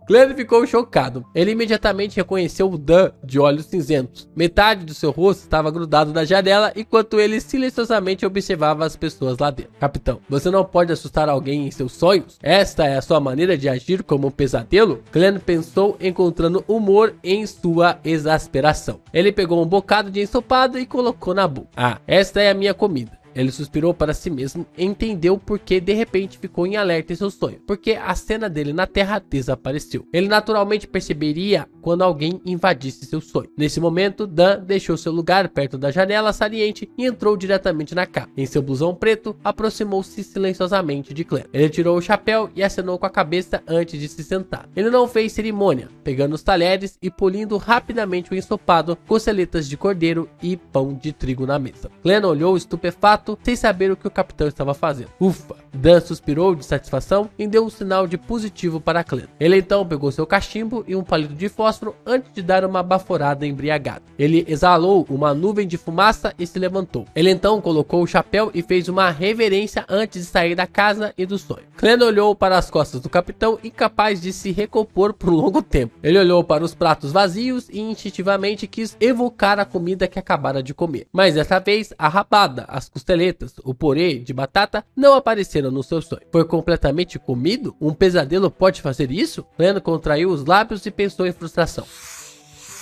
Clan ficou chocado. Ele imediatamente reconheceu o Dan de olhos cinzentos. Metade do seu rosto estava grudado na janela, enquanto ele silenciosamente observava as pessoas lá dentro. Capitão, você não pode assustar alguém em seus sonhos? Esta é a sua maneira de agir como um pesadelo? Clan pensou, encontrando humor em sua exasperação. Ele pegou um bocado de ensopado e colocou na boca. Esta é a minha comida. Ele suspirou para si mesmo e entendeu por que de repente ficou em alerta em seu sonho, porque a cena dele na Terra desapareceu. Ele naturalmente perceberia quando alguém invadisse seu sonho. Nesse momento, Dan deixou seu lugar perto da janela saliente e entrou diretamente na casa. Em seu blusão preto, aproximou-se silenciosamente de Clan. Ele tirou o chapéu e acenou com a cabeça antes de se sentar. Ele não fez cerimônia, pegando os talheres e polindo rapidamente o ensopado, costeletas de cordeiro e pão de trigo na mesa. Clan olhou estupefato, sem saber o que o capitão estava fazendo. Ufa! Dan suspirou de satisfação e deu um sinal de positivo para Clan. Ele então pegou seu cachimbo e um palito de fósforo antes de dar uma baforada embriagada. Ele exalou uma nuvem de fumaça e se levantou. Ele então colocou o chapéu e fez uma reverência antes de sair da casa e do sonho. Clan olhou para as costas do capitão, incapaz de se recompor por um longo tempo. Ele olhou para os pratos vazios e instintivamente quis evocar a comida que acabara de comer. Mas dessa vez, a rabada, as costeletas, o purê de batata não apareceram no seu sonho. Foi completamente comido? Um pesadelo pode fazer isso? Clan contraiu os lábios e pensou em frustração.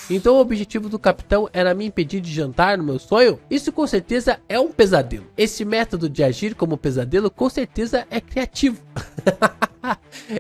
Então o objetivo do capitão era me impedir de jantar no meu sonho? Isso com certeza é um pesadelo. Esse método de agir como pesadelo com certeza é criativo.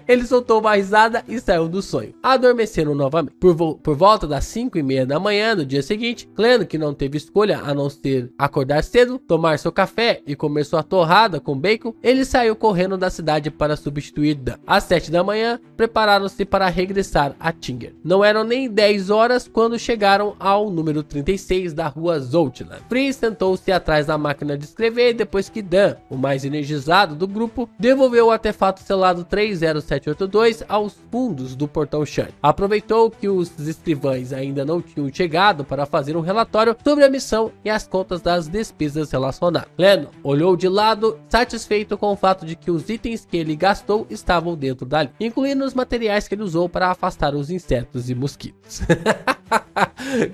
Ele soltou uma risada e saiu do sonho, adormecendo novamente. Por volta das 5:30 da manhã do dia seguinte, Clem, que não teve escolha a não ser acordar cedo, tomar seu café e comer sua torrada com bacon, ele saiu correndo da cidade para substituir Dan. Às 7 da manhã, prepararam-se para regressar a Tinger. Não eram nem 10 horas quando chegaram ao número 36 da rua Zoutland. Fritz sentou-se atrás da máquina de escrever depois que Dan, o mais energizado do grupo, devolveu o artefato selado 30782 aos fundos do portão Shane. Aproveitou que os escrivães ainda não tinham chegado para fazer um relatório sobre a missão e as contas das despesas relacionadas. Lennon olhou de lado, satisfeito com o fato de que os itens que ele gastou estavam dentro dali, incluindo os materiais que ele usou para afastar os insetos e mosquitos.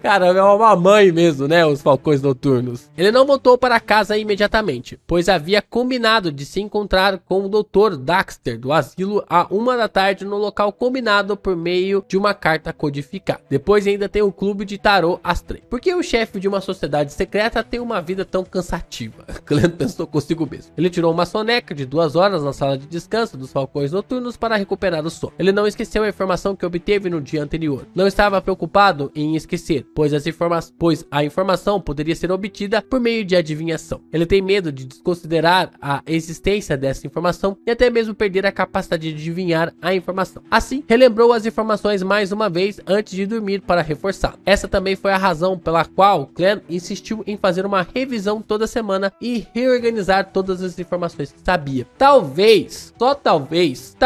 Caramba, é uma mamãe mesmo, né? Os falcões noturnos. Ele não voltou para casa imediatamente, pois havia combinado de se encontrar com o Dr. Daxter do asilo à 1 da tarde no local combinado por meio de uma carta codificada. Depois ainda tem o clube de tarô às 3. Por que o chefe de uma sociedade secreta tem uma vida tão cansativa? Clem pensou consigo mesmo. Ele tirou uma soneca de 2 horas na sala de descanso dos falcões noturnos para recuperar o sono. Ele não esqueceu a informação que obteve no dia anterior. Não estava preocupado em esquecer, pois a informação poderia ser obtida por meio de adivinhação. Ele tem medo de desconsiderar a existência dessa informação e até mesmo perder a capacidade de adivinhar a informação. Assim, relembrou as informações mais uma vez antes de dormir para reforçá-la. Essa também foi a razão pela qual Clem insistiu em fazer uma revisão toda semana e reorganizar todas as informações que sabia. Talvez, só talvez,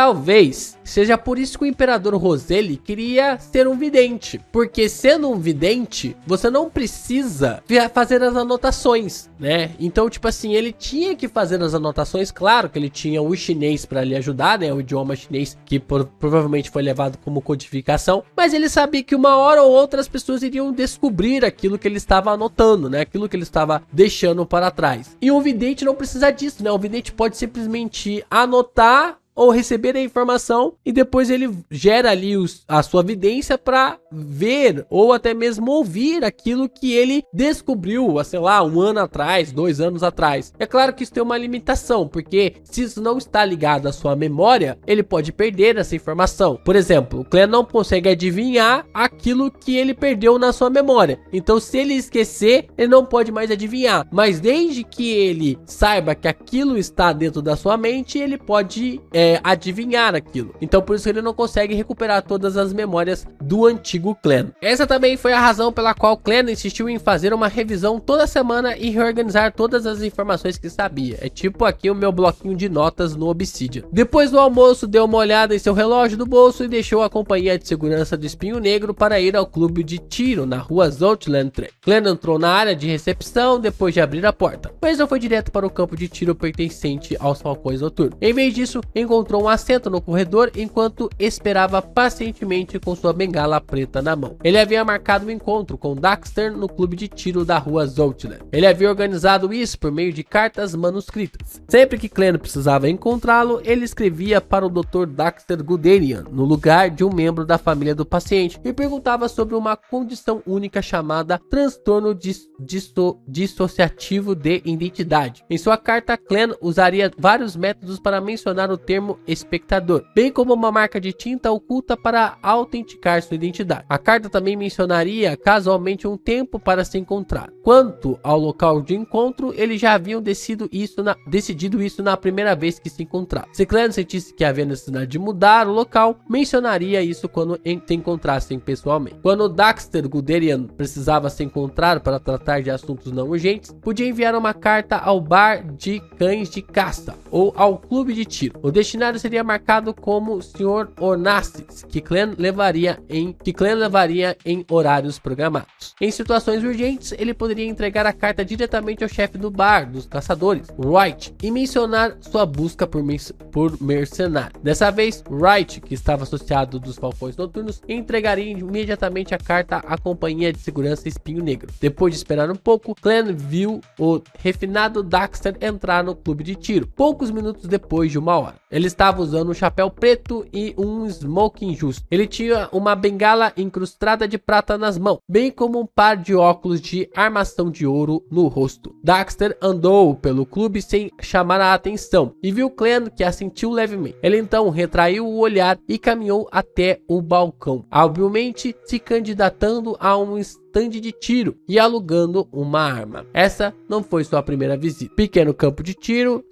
seja por isso que o Imperador Roselli queria ser um vidente, porque sendo um vidente, você não precisa fazer as anotações, né? Então, tipo assim, ele tinha que fazer as anotações, claro que ele tinha o chinês para lhe ajudar, né? O idioma chinês que provavelmente foi levado como codificação, mas ele sabia que uma hora ou outra as pessoas iriam descobrir aquilo que ele estava anotando, né? Aquilo que ele estava deixando para trás. E um vidente não precisa disso, né? O vidente pode simplesmente anotar ou receber a informação e depois ele gera ali a sua vidência para ver ou até mesmo ouvir aquilo que ele descobriu, sei lá, 1 ano atrás, 2 anos atrás. É claro que isso tem uma limitação, porque se isso não está ligado à sua memória, ele pode perder essa informação. Por exemplo, o Clem não consegue adivinhar aquilo que ele perdeu na sua memória. Então, se ele esquecer, ele não pode mais adivinhar. Mas desde que ele saiba que aquilo está dentro da sua mente, ele pode adivinhar aquilo. Então por isso ele não consegue recuperar todas as memórias do antigo Clem. Essa também foi a razão pela qual Clem insistiu em fazer uma revisão toda semana e reorganizar todas as informações que sabia. É tipo aqui o meu bloquinho de notas no Obsidian. Depois do almoço, deu uma olhada em seu relógio do bolso e deixou a companhia de segurança do Espinho Negro para ir ao clube de tiro na rua Zoutland 3. Clem entrou na área de recepção depois de abrir a porta, mas não foi direto para o campo de tiro pertencente aos falcões noturnos. Em vez disso, encontrou um assento no corredor enquanto esperava pacientemente com sua bengala preta na mão. Ele havia marcado um encontro com Daxter no clube de tiro da rua Zoutland. Ele havia organizado isso por meio de cartas manuscritas. Sempre que Clem precisava encontrá-lo, ele escrevia para o Dr. Daxter Guderian, no lugar de um membro da família do paciente, e perguntava sobre uma condição única chamada transtorno dissociativo de identidade. Em sua carta, Clem usaria vários métodos para mencionar o termo espectador, bem como uma marca de tinta oculta para autenticar sua identidade. A carta também mencionaria casualmente um tempo para se encontrar. Quanto ao local de encontro, eles já haviam decidido isso na primeira vez que se encontraram. Se Clem sentisse que havia necessidade de mudar o local, mencionaria isso quando se encontrassem pessoalmente. Quando Daxter Guderian precisava se encontrar para tratar de assuntos não urgentes, podia enviar uma carta ao bar de cães de caça ou ao clube de tiro. O destinatário seria marcado como Sr. Ornassis, que Clem levaria em horários programados. Em situações urgentes, ele poderia entregar a carta diretamente ao chefe do bar dos caçadores, Wright, e mencionar sua busca por mercenário. Dessa vez, Wright, que estava associado dos falcões noturnos, entregaria imediatamente a carta à companhia de segurança Espinho Negro. Depois de esperar um pouco, Clem viu o refinado Daxter entrar no clube de tiro, poucos minutos depois de 1 hora. Ele estava usando um chapéu preto e um smoking justo. Ele tinha uma bengala incrustada de prata nas mãos, bem como um par de óculos de armação de ouro no rosto. Daxter andou pelo clube sem chamar a atenção e viu Clem, que assentiu levemente. Ele então retraiu o olhar e caminhou até o balcão, habilmente se candidatando a um stand de tiro e alugando uma arma. Essa não foi sua primeira visita. Pequeno campo de tiro,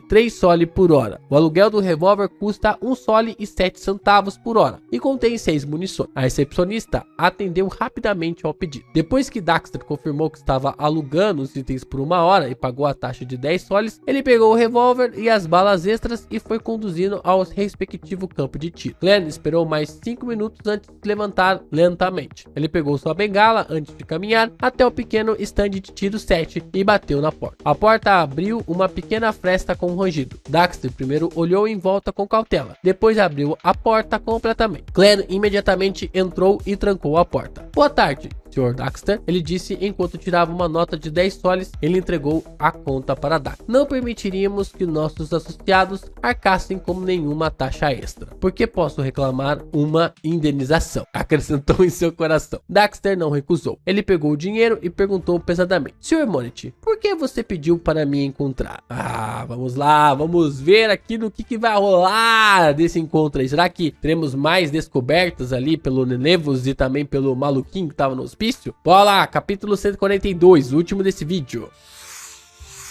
3 soles por hora. O aluguel do revólver custa 1 sole e 7 centavos por hora e contém 6 munições. A recepcionista atendeu rapidamente ao pedido. Depois que Daxter confirmou que estava alugando os itens por 1 hora e pagou a taxa de 10 soles, ele pegou o revólver e as balas extras e foi conduzindo ao respectivo campo de tiro. Glenn esperou mais 5 minutos antes de levantar lentamente. Ele pegou sua bengala antes de caminhar até o pequeno stand de tiro 7 e bateu na porta. A porta abriu uma pequena fresta com um rangido. Daxter primeiro olhou em volta com cautela, depois abriu a porta completamente. Glenn imediatamente entrou e trancou a porta. Boa tarde, Sr. Daxter, ele disse enquanto tirava uma nota de 10 soles. Ele entregou a conta para Daxter. Não permitiríamos que nossos associados arcassem com nenhuma taxa extra, porque posso reclamar uma indenização, acrescentou em seu coração. Daxter não recusou. Ele pegou o dinheiro e perguntou pesadamente: Sr. Monty, por que você pediu para me encontrar? Vamos lá, vamos ver aqui no que vai rolar desse encontro aí. Será que teremos mais descobertas ali pelo Nenevos e também pelo maluquinho que estava no hospício? Bora lá, capítulo 142, o último desse vídeo.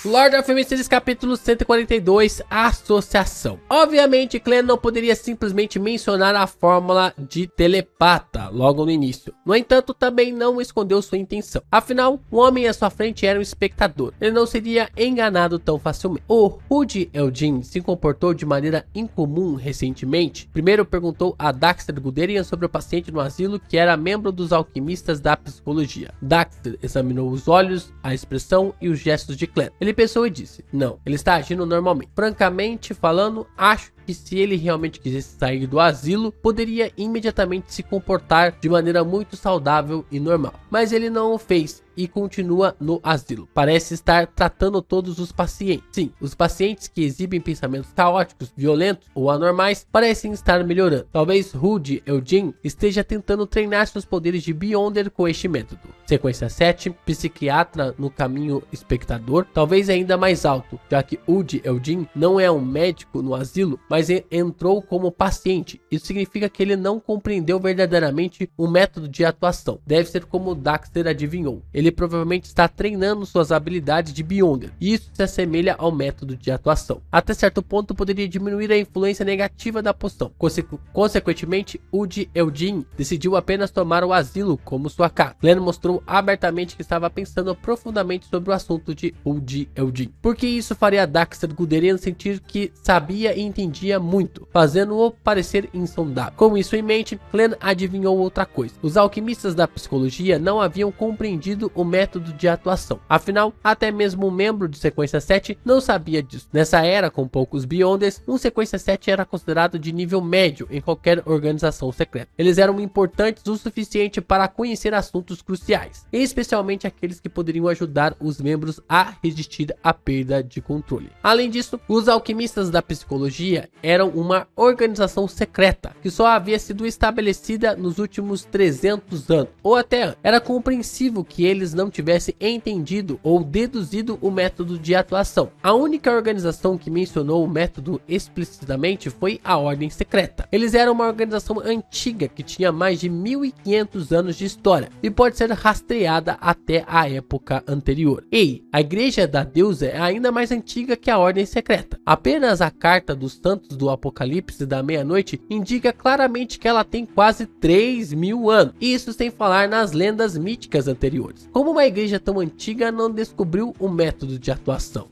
Lord of Mysteries, capítulo 142, Associação. Obviamente, Clem não poderia simplesmente mencionar a fórmula de telepata logo no início. No entanto, também não escondeu sua intenção. Afinal, o homem à sua frente era um espectador. Ele não seria enganado tão facilmente. O Rudy Eldin se comportou de maneira incomum recentemente. Primeiro perguntou a Daxter Guderian sobre o paciente no asilo que era membro dos alquimistas da psicologia. Daxter examinou os olhos, a expressão e os gestos de Clem. Ele pensou e disse: não, ele está agindo normalmente. Francamente falando, acho que se ele realmente quisesse sair do asilo, poderia imediatamente se comportar de maneira muito saudável e normal. Mas ele não o fez e continua no asilo. Parece estar tratando todos os pacientes. Sim, os pacientes que exibem pensamentos caóticos, violentos ou anormais parecem estar melhorando. Talvez Rudy Eldin esteja tentando treinar seus poderes de Beyonder com este método. Sequência 7, psiquiatra no caminho espectador, talvez ainda mais alto, já que Rudy Eldin não é um médico no asilo, mas entrou como paciente. Isso significa que ele não compreendeu verdadeiramente o método de atuação. Deve ser como Daxter adivinhou. Ele provavelmente está treinando suas habilidades de Beyonder, e isso se assemelha ao método de atuação. Até certo ponto poderia diminuir a influência negativa da poção. Consequentemente, Rudy Eldin decidiu apenas tomar o asilo como sua casa. Glenn mostrou abertamente que estava pensando profundamente sobre o assunto de Rudy Eldin, porque isso faria Daxter Guderian sentir que sabia e entendia muito, fazendo-o parecer insondável. Com isso em mente, Glenn adivinhou outra coisa. Os alquimistas da psicologia não haviam compreendido o método de atuação. Afinal, até mesmo um membro de Sequência 7 não sabia disso. Nessa era com poucos Beyonders, um Sequência 7 era considerado de nível médio em qualquer organização secreta. Eles eram importantes o suficiente para conhecer assuntos cruciais, especialmente aqueles que poderiam ajudar os membros a resistir à perda de controle. Além disso, os alquimistas da psicologia eram uma organização secreta que só havia sido estabelecida nos últimos 300 anos, ou até antes. Era compreensível que eles não tivessem entendido ou deduzido o método de atuação. A única organização que mencionou o método explicitamente foi a Ordem Secreta. Eles eram uma organização antiga que tinha mais de 1500 anos de história e pode ser rastreada até a época anterior. A Igreja da Deusa é ainda mais antiga que a Ordem Secreta. Apenas a Carta dos Santos do Apocalipse da Meia-Noite indica claramente que ela tem quase 3.000 anos. Isso sem falar nas lendas míticas anteriores. Como uma igreja tão antiga não descobriu o método de atuação?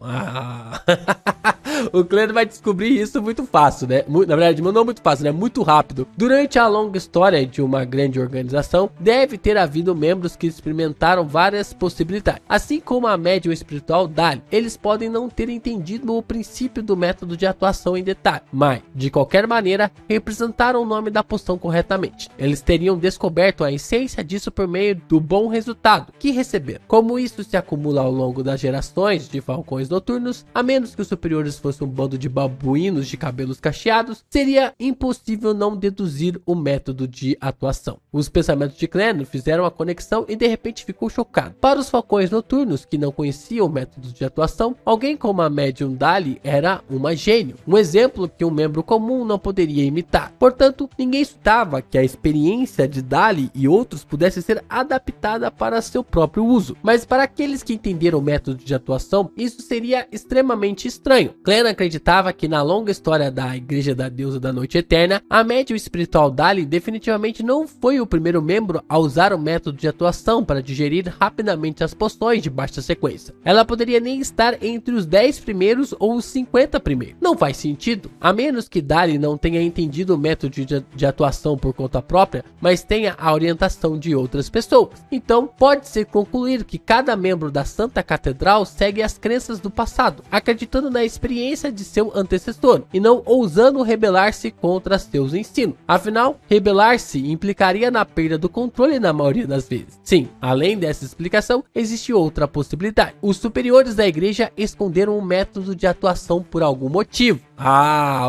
O Clem vai descobrir isso muito fácil, né? Na verdade, não muito fácil, né? Muito rápido. Durante a longa história de uma grande organização, deve ter havido membros que experimentaram várias possibilidades. Assim como a médium espiritual Dali, eles podem não ter entendido o princípio do método de atuação em detalhe, mas, de qualquer maneira, representaram o nome da poção corretamente. Eles teriam descoberto a essência disso por meio do bom resultado que receberam. Como isso se acumula ao longo das gerações de falcões noturnos, a menos que os superiores fosse um bando de babuínos de cabelos cacheados, seria impossível não deduzir o método de atuação. Os pensamentos de Clan fizeram a conexão e de repente ficou chocado. Para os falcões noturnos que não conheciam o método de atuação, alguém como a médium Dali era uma gênio, um exemplo que um membro comum não poderia imitar. Portanto, ninguém suspeitava que a experiência de Dali e outros pudesse ser adaptada para seu próprio uso. Mas para aqueles que entenderam o método de atuação, isso seria extremamente estranho. Clan acreditava que na longa história da Igreja da Deusa da Noite Eterna, a médium espiritual Dali definitivamente não foi o primeiro membro a usar o método de atuação para digerir rapidamente as poções de baixa sequência. Ela poderia nem estar entre os 10 primeiros ou os 50 primeiros. Não faz sentido, a menos que Dali não tenha entendido o método de atuação por conta própria, mas tenha a orientação de outras pessoas. Então, pode-se concluir que cada membro da Santa Catedral segue as crenças do passado, acreditando na experiência de seu antecessor e não ousando rebelar-se contra seus ensinos. Afinal, rebelar-se implicaria na perda do controle na maioria das vezes. Sim, além dessa explicação, existe outra possibilidade. Os superiores da igreja esconderam um método de atuação por algum motivo.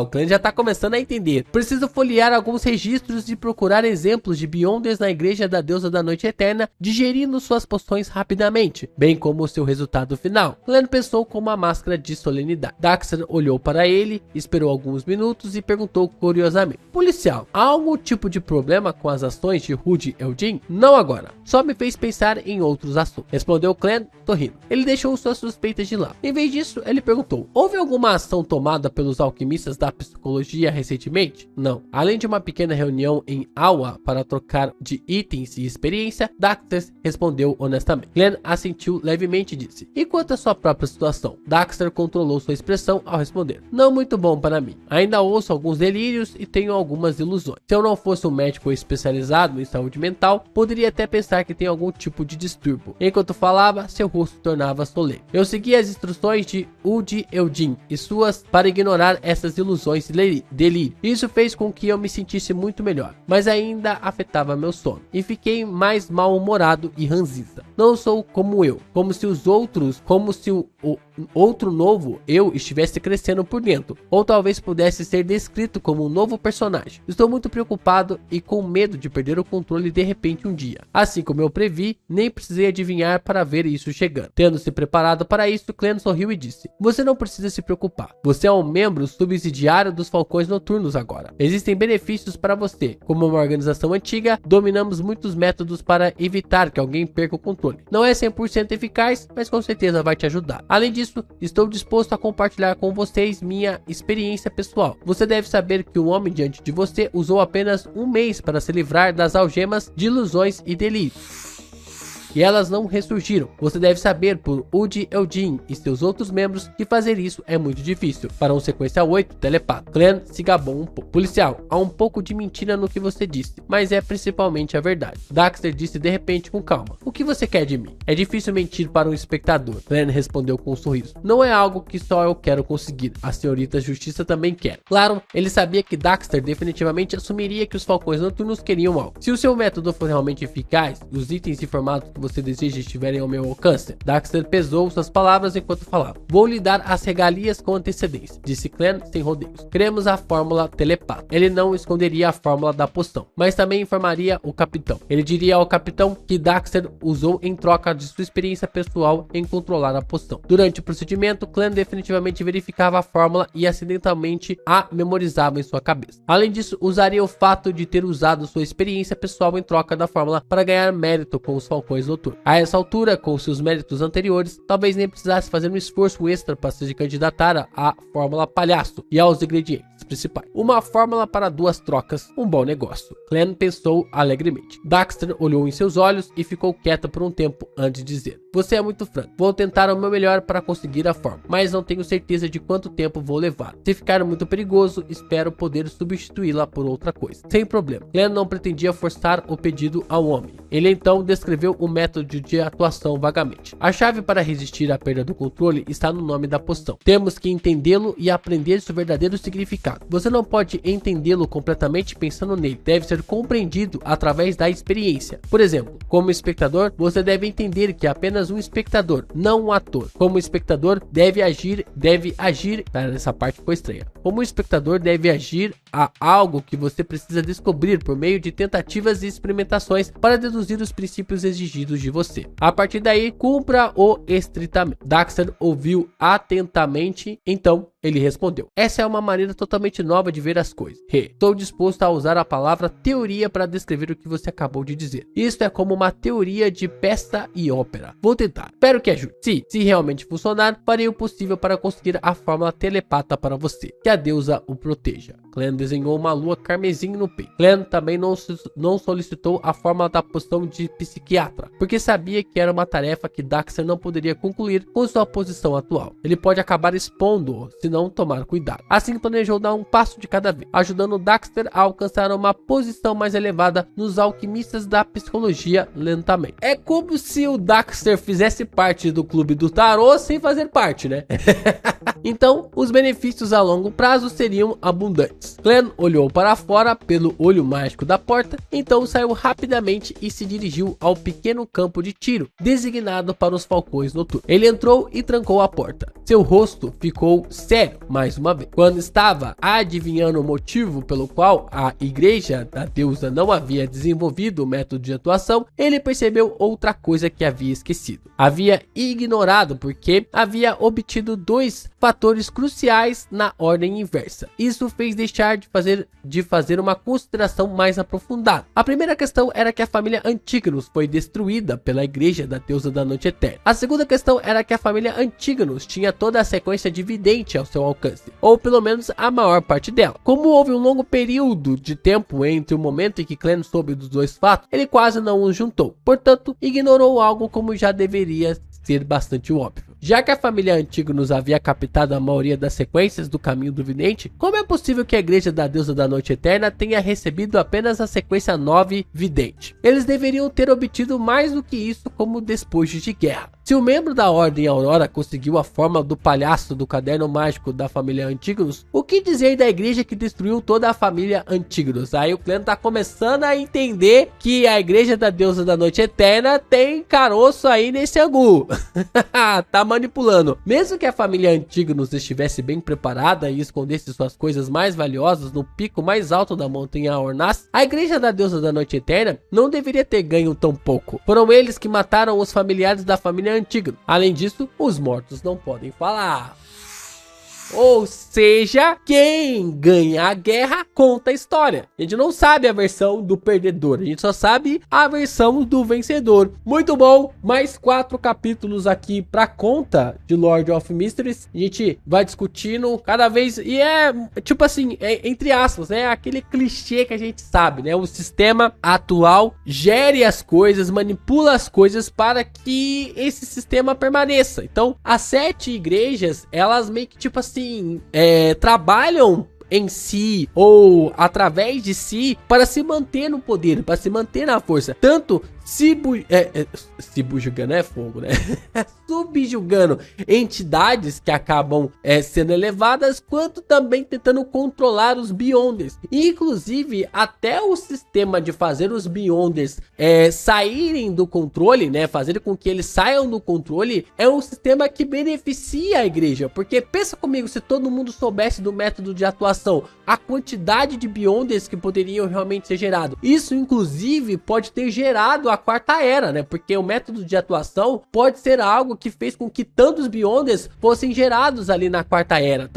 O clã já está começando a entender. Preciso folhear alguns registros e procurar exemplos de Beyonders na Igreja da Deusa da Noite Eterna, digerindo suas poções rapidamente, bem como o seu resultado final. Clã pensou com uma máscara de solenidade. Daxter olhou para ele, esperou alguns minutos e perguntou curiosamente: policial, há algum tipo de problema com as ações de Rudy Eldin? Não agora. Só me fez pensar em outros assuntos, respondeu Clan sorrindo. Ele deixou suas suspeitas de lado. Em vez disso, ele perguntou: houve alguma ação tomada pelos alquimistas da psicologia recentemente? Não. Além de uma pequena reunião em Awa para trocar de itens e experiência, Daxter respondeu honestamente. Glenn assentiu levemente e disse: e quanto à sua própria situação? Daxter controlou sua expressão ao responder: não muito bom para mim. Ainda ouço alguns delírios e tenho algumas ilusões. Se eu não fosse um médico especializado em saúde mental, poderia até pensar que tem algum tipo de distúrbio. Enquanto falava, seu rosto tornava solene. Eu segui as instruções de Rudy Eldin e suas para ignorar essas ilusões e delírio. Isso fez com que eu me sentisse muito melhor, mas ainda afetava meu sono e fiquei mais mal-humorado e ranzinza. Não sou como eu, como se o outro novo eu estivesse crescendo por dentro, ou talvez pudesse ser descrito como um novo personagem. Estou muito preocupado e com medo de perder o controle de repente um dia. Assim como eu previ, nem precisei adivinhar para ver isso chegando. Tendo se preparado para isso, Clan sorriu e disse: você não precisa se preocupar. Você é um membro subsidiário dos Falcões Noturnos agora. Existem benefícios para você. Como uma organização antiga, dominamos muitos métodos para evitar que alguém perca o controle. Não é 100% eficaz, mas com certeza vai te ajudar. Além disso, estou disposto a compartilhar com vocês minha experiência pessoal. Você deve saber que o homem diante de você usou apenas um mês para se livrar das algemas de ilusões e delírios. E elas não ressurgiram. Você deve saber por Rudy Eldin e seus outros membros que fazer isso é muito difícil para um sequência 8 telepata. Clan se gabou um pouco. Policial, há um pouco de mentira no que você disse, mas é principalmente a verdade. Daxter disse de repente com calma: o que você quer de mim? É difícil mentir para um espectador. Clan respondeu com um sorriso: não é algo que só eu quero conseguir, a senhorita Justiça também quer. Claro, ele sabia que Daxter definitivamente assumiria que os Falcões Noturnos queriam algo. Se o seu método for realmente eficaz, os itens e formatos que você deseja estiverem ao meu alcance. Daxter pesou suas palavras enquanto falava. Vou lhe dar as regalias com antecedência, disse Clan sem rodeios. Queremos a fórmula telepata. Ele não esconderia a fórmula da poção, mas também informaria o capitão. Ele diria ao capitão que Daxter usou em troca de sua experiência pessoal em controlar a poção. Durante o procedimento, Clan definitivamente verificava a fórmula e acidentalmente a memorizava em sua cabeça. Além disso, usaria o fato de ter usado sua experiência pessoal em troca da fórmula para ganhar mérito com os Falcões Noturnos. A essa altura, com seus méritos anteriores, talvez nem precisasse fazer um esforço extra para se candidatar à fórmula palhaço e aos ingredientes principais. Uma fórmula para 2 trocas, um bom negócio. Clan pensou alegremente. Daxter olhou em seus olhos e ficou quieto por um tempo antes de dizer: você é muito franco. Vou tentar o meu melhor para conseguir a fórmula, mas não tenho certeza de quanto tempo vou levar. Se ficar muito perigoso, espero poder substituí-la por outra coisa. Sem problema. Clan não pretendia forçar o pedido ao homem. Ele então descreveu o método de atuação vagamente. A chave para resistir à perda do controle está no nome da poção. Temos que entendê-lo e aprender seu verdadeiro significado. Você não pode entendê-lo completamente pensando nele. Deve ser compreendido através da experiência. Por exemplo, como espectador, você deve entender que apenas apenas um espectador, não um ator. Como espectador deve agir, essa parte ficou estranha. Como espectador deve agir a algo que você precisa descobrir por meio de tentativas e experimentações para deduzir os princípios exigidos de você. A partir daí, cumpra-o estritamente. Daxter ouviu atentamente, então ele respondeu: essa é uma maneira totalmente nova de ver as coisas. Estou disposto a usar a palavra teoria para descrever o que você acabou de dizer. Isto é como uma teoria de peça e ópera. Vou tentar. Espero que ajude. Se realmente funcionar, farei o possível para conseguir a fórmula telepata para você. Que a deusa o proteja. Clem desenhou uma lua carmesim no peito. Clem também não solicitou a fórmula da poção de psiquiatra, porque sabia que era uma tarefa que Daxter não poderia concluir com sua posição atual. Ele pode acabar expondo-o se não tomar cuidado. Assim planejou dar um passo de cada vez, ajudando Daxter a alcançar uma posição mais elevada nos alquimistas da psicologia lentamente. É como se o Daxter fizesse parte do clube do tarô sem fazer parte, né? Então, os benefícios a longo prazo seriam abundantes. Clem olhou para fora pelo olho mágico da porta, então saiu rapidamente e se dirigiu ao pequeno campo de tiro, designado para os falcões noturnos. Ele entrou e trancou a porta. Seu rosto ficou sério mais uma vez. Quando estava adivinhando o motivo pelo qual a igreja da deusa não havia desenvolvido o método de atuação, ele percebeu outra coisa que havia esquecido. Havia ignorado porque havia obtido dois fatores cruciais na ordem inversa. Isso fez deixar de fazer uma consideração mais aprofundada. A primeira questão era que a família Antígonos foi destruída pela igreja da deusa da noite eterna. A segunda questão era que a família Antígonos tinha toda a sequência de vidente ao seu alcance, ou pelo menos a maior parte dela. Como houve um longo período de tempo entre o momento em que Clem soube dos dois fatos, ele quase não os juntou. Portanto, ignorou algo como já deveria ser bastante óbvio. Já que a família Antígonos havia captado a maioria das sequências do caminho do vidente, como é possível que a igreja da deusa da noite eterna tenha recebido apenas a sequência 9 vidente? Eles deveriam ter obtido mais do que isso como despojos de guerra. Se o membro da Ordem Aurora conseguiu a forma do palhaço do caderno mágico da família Antígonos, o que dizer da igreja que destruiu toda a família Antígonos? Aí o Clem tá começando a entender que a igreja da deusa da noite eterna tem caroço aí nesse angu. Tá manipulando. Mesmo que a família Antígonos estivesse bem preparada e escondesse suas coisas mais valiosas no pico mais alto da montanha Ornas, a igreja da deusa da noite eterna não deveria ter ganho tão pouco. Foram eles que mataram os familiares da família Antígonos. Além disso, os mortos não podem falar. Ou seja, quem ganha a guerra conta a história. A gente não sabe a versão do perdedor, a gente só sabe a versão do vencedor. Muito bom, mais 4 capítulos aqui pra conta de Lord of Mysteries. A gente vai discutindo cada vez, e é tipo assim, entre aspas, né, aquele clichê que a gente sabe, né, o sistema atual gere as coisas, manipula as coisas para que esse sistema permaneça. Então, as 7 igrejas, elas meio que tipo assim, trabalham em si ou através de si para se manter no poder, para se manter na força, tanto subjugando é fogo, né? Subjugando entidades que acabam sendo elevadas, quanto também tentando controlar os Beyonders. Inclusive, até o sistema de fazer os Beyonders saírem do controle, né? Fazer com que eles saiam do controle, é um sistema que beneficia a igreja. Porque pensa comigo, se todo mundo soubesse do método de atuação, a quantidade de Beyonders que poderiam realmente ser gerado. Isso, inclusive, pode ter gerado a quarta era, né? Porque o método de atuação pode ser algo que fez com que tantos Beyonders fossem gerados ali na quarta era.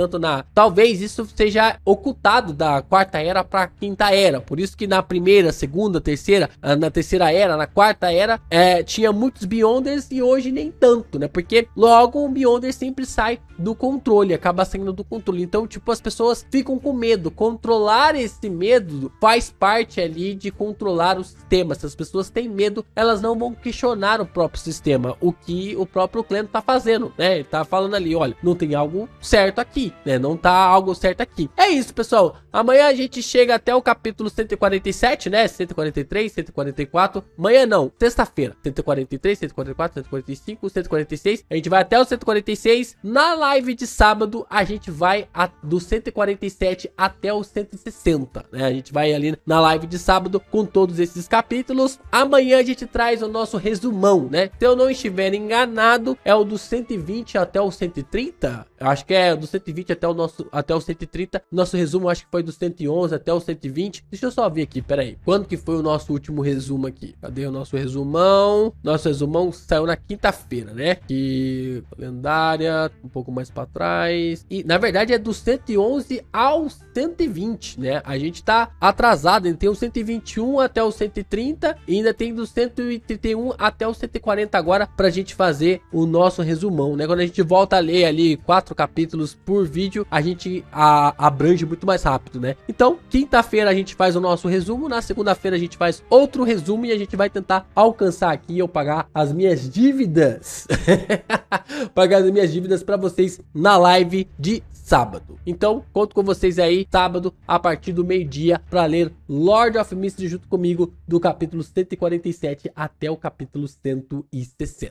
Talvez isso seja ocultado da quarta era para a quinta era. Por isso que na primeira, segunda, terceira, na terceira era, na quarta era, tinha muitos Beyonders e hoje nem tanto, né? Porque logo o Beyonder sempre sai do controle, acaba saindo do controle. Então, tipo, as pessoas ficam com medo. Controlar esse medo faz parte ali de controlar o sistema. Se as pessoas têm medo, elas não vão questionar o próprio sistema, o que o próprio Clem tá fazendo, né? Ele tá falando ali, olha, não tem algo certo aqui, né? Não tá algo certo aqui. É isso, pessoal. Amanhã a gente chega até o capítulo 147, né? 143, 144. Amanhã não, sexta-feira. 143, 144, 145, 146. A gente vai até o 146. Na live de sábado, a gente vai do 147 até o 160, né? A gente vai ali na live de sábado com todos esses capítulos. Amanhã a gente traz o nosso resumão, né? Se eu não estiver enganado, é o do 120 até o 130? Eu acho que é do 120 até o 130. Nosso resumo acho que foi do 111 até o 120. Deixa eu só ver aqui, pera aí. Quando que foi o nosso último resumo aqui? Cadê o nosso resumão? Nosso resumão saiu na quinta-feira, né? Que lendária, um pouco mais pra trás. E na verdade é do 111 ao 120, né? A gente tá atrasado, tem o 121 até o 130 e ainda tem do 131 até o 140 agora pra gente fazer o nosso resumão, né? Quando a gente volta a ler ali 4 capítulos por vídeo, a gente abrange muito mais rápido, né? Então, quinta-feira a gente faz o nosso resumo, na segunda-feira a gente faz outro resumo e a gente vai tentar alcançar aqui eu pagar as minhas dívidas. Pagar as minhas dívidas pra vocês na live de sábado. Então, conto com vocês aí sábado a partir do meio-dia para ler Lord of Mystery junto comigo do capítulo 147 até o capítulo 160.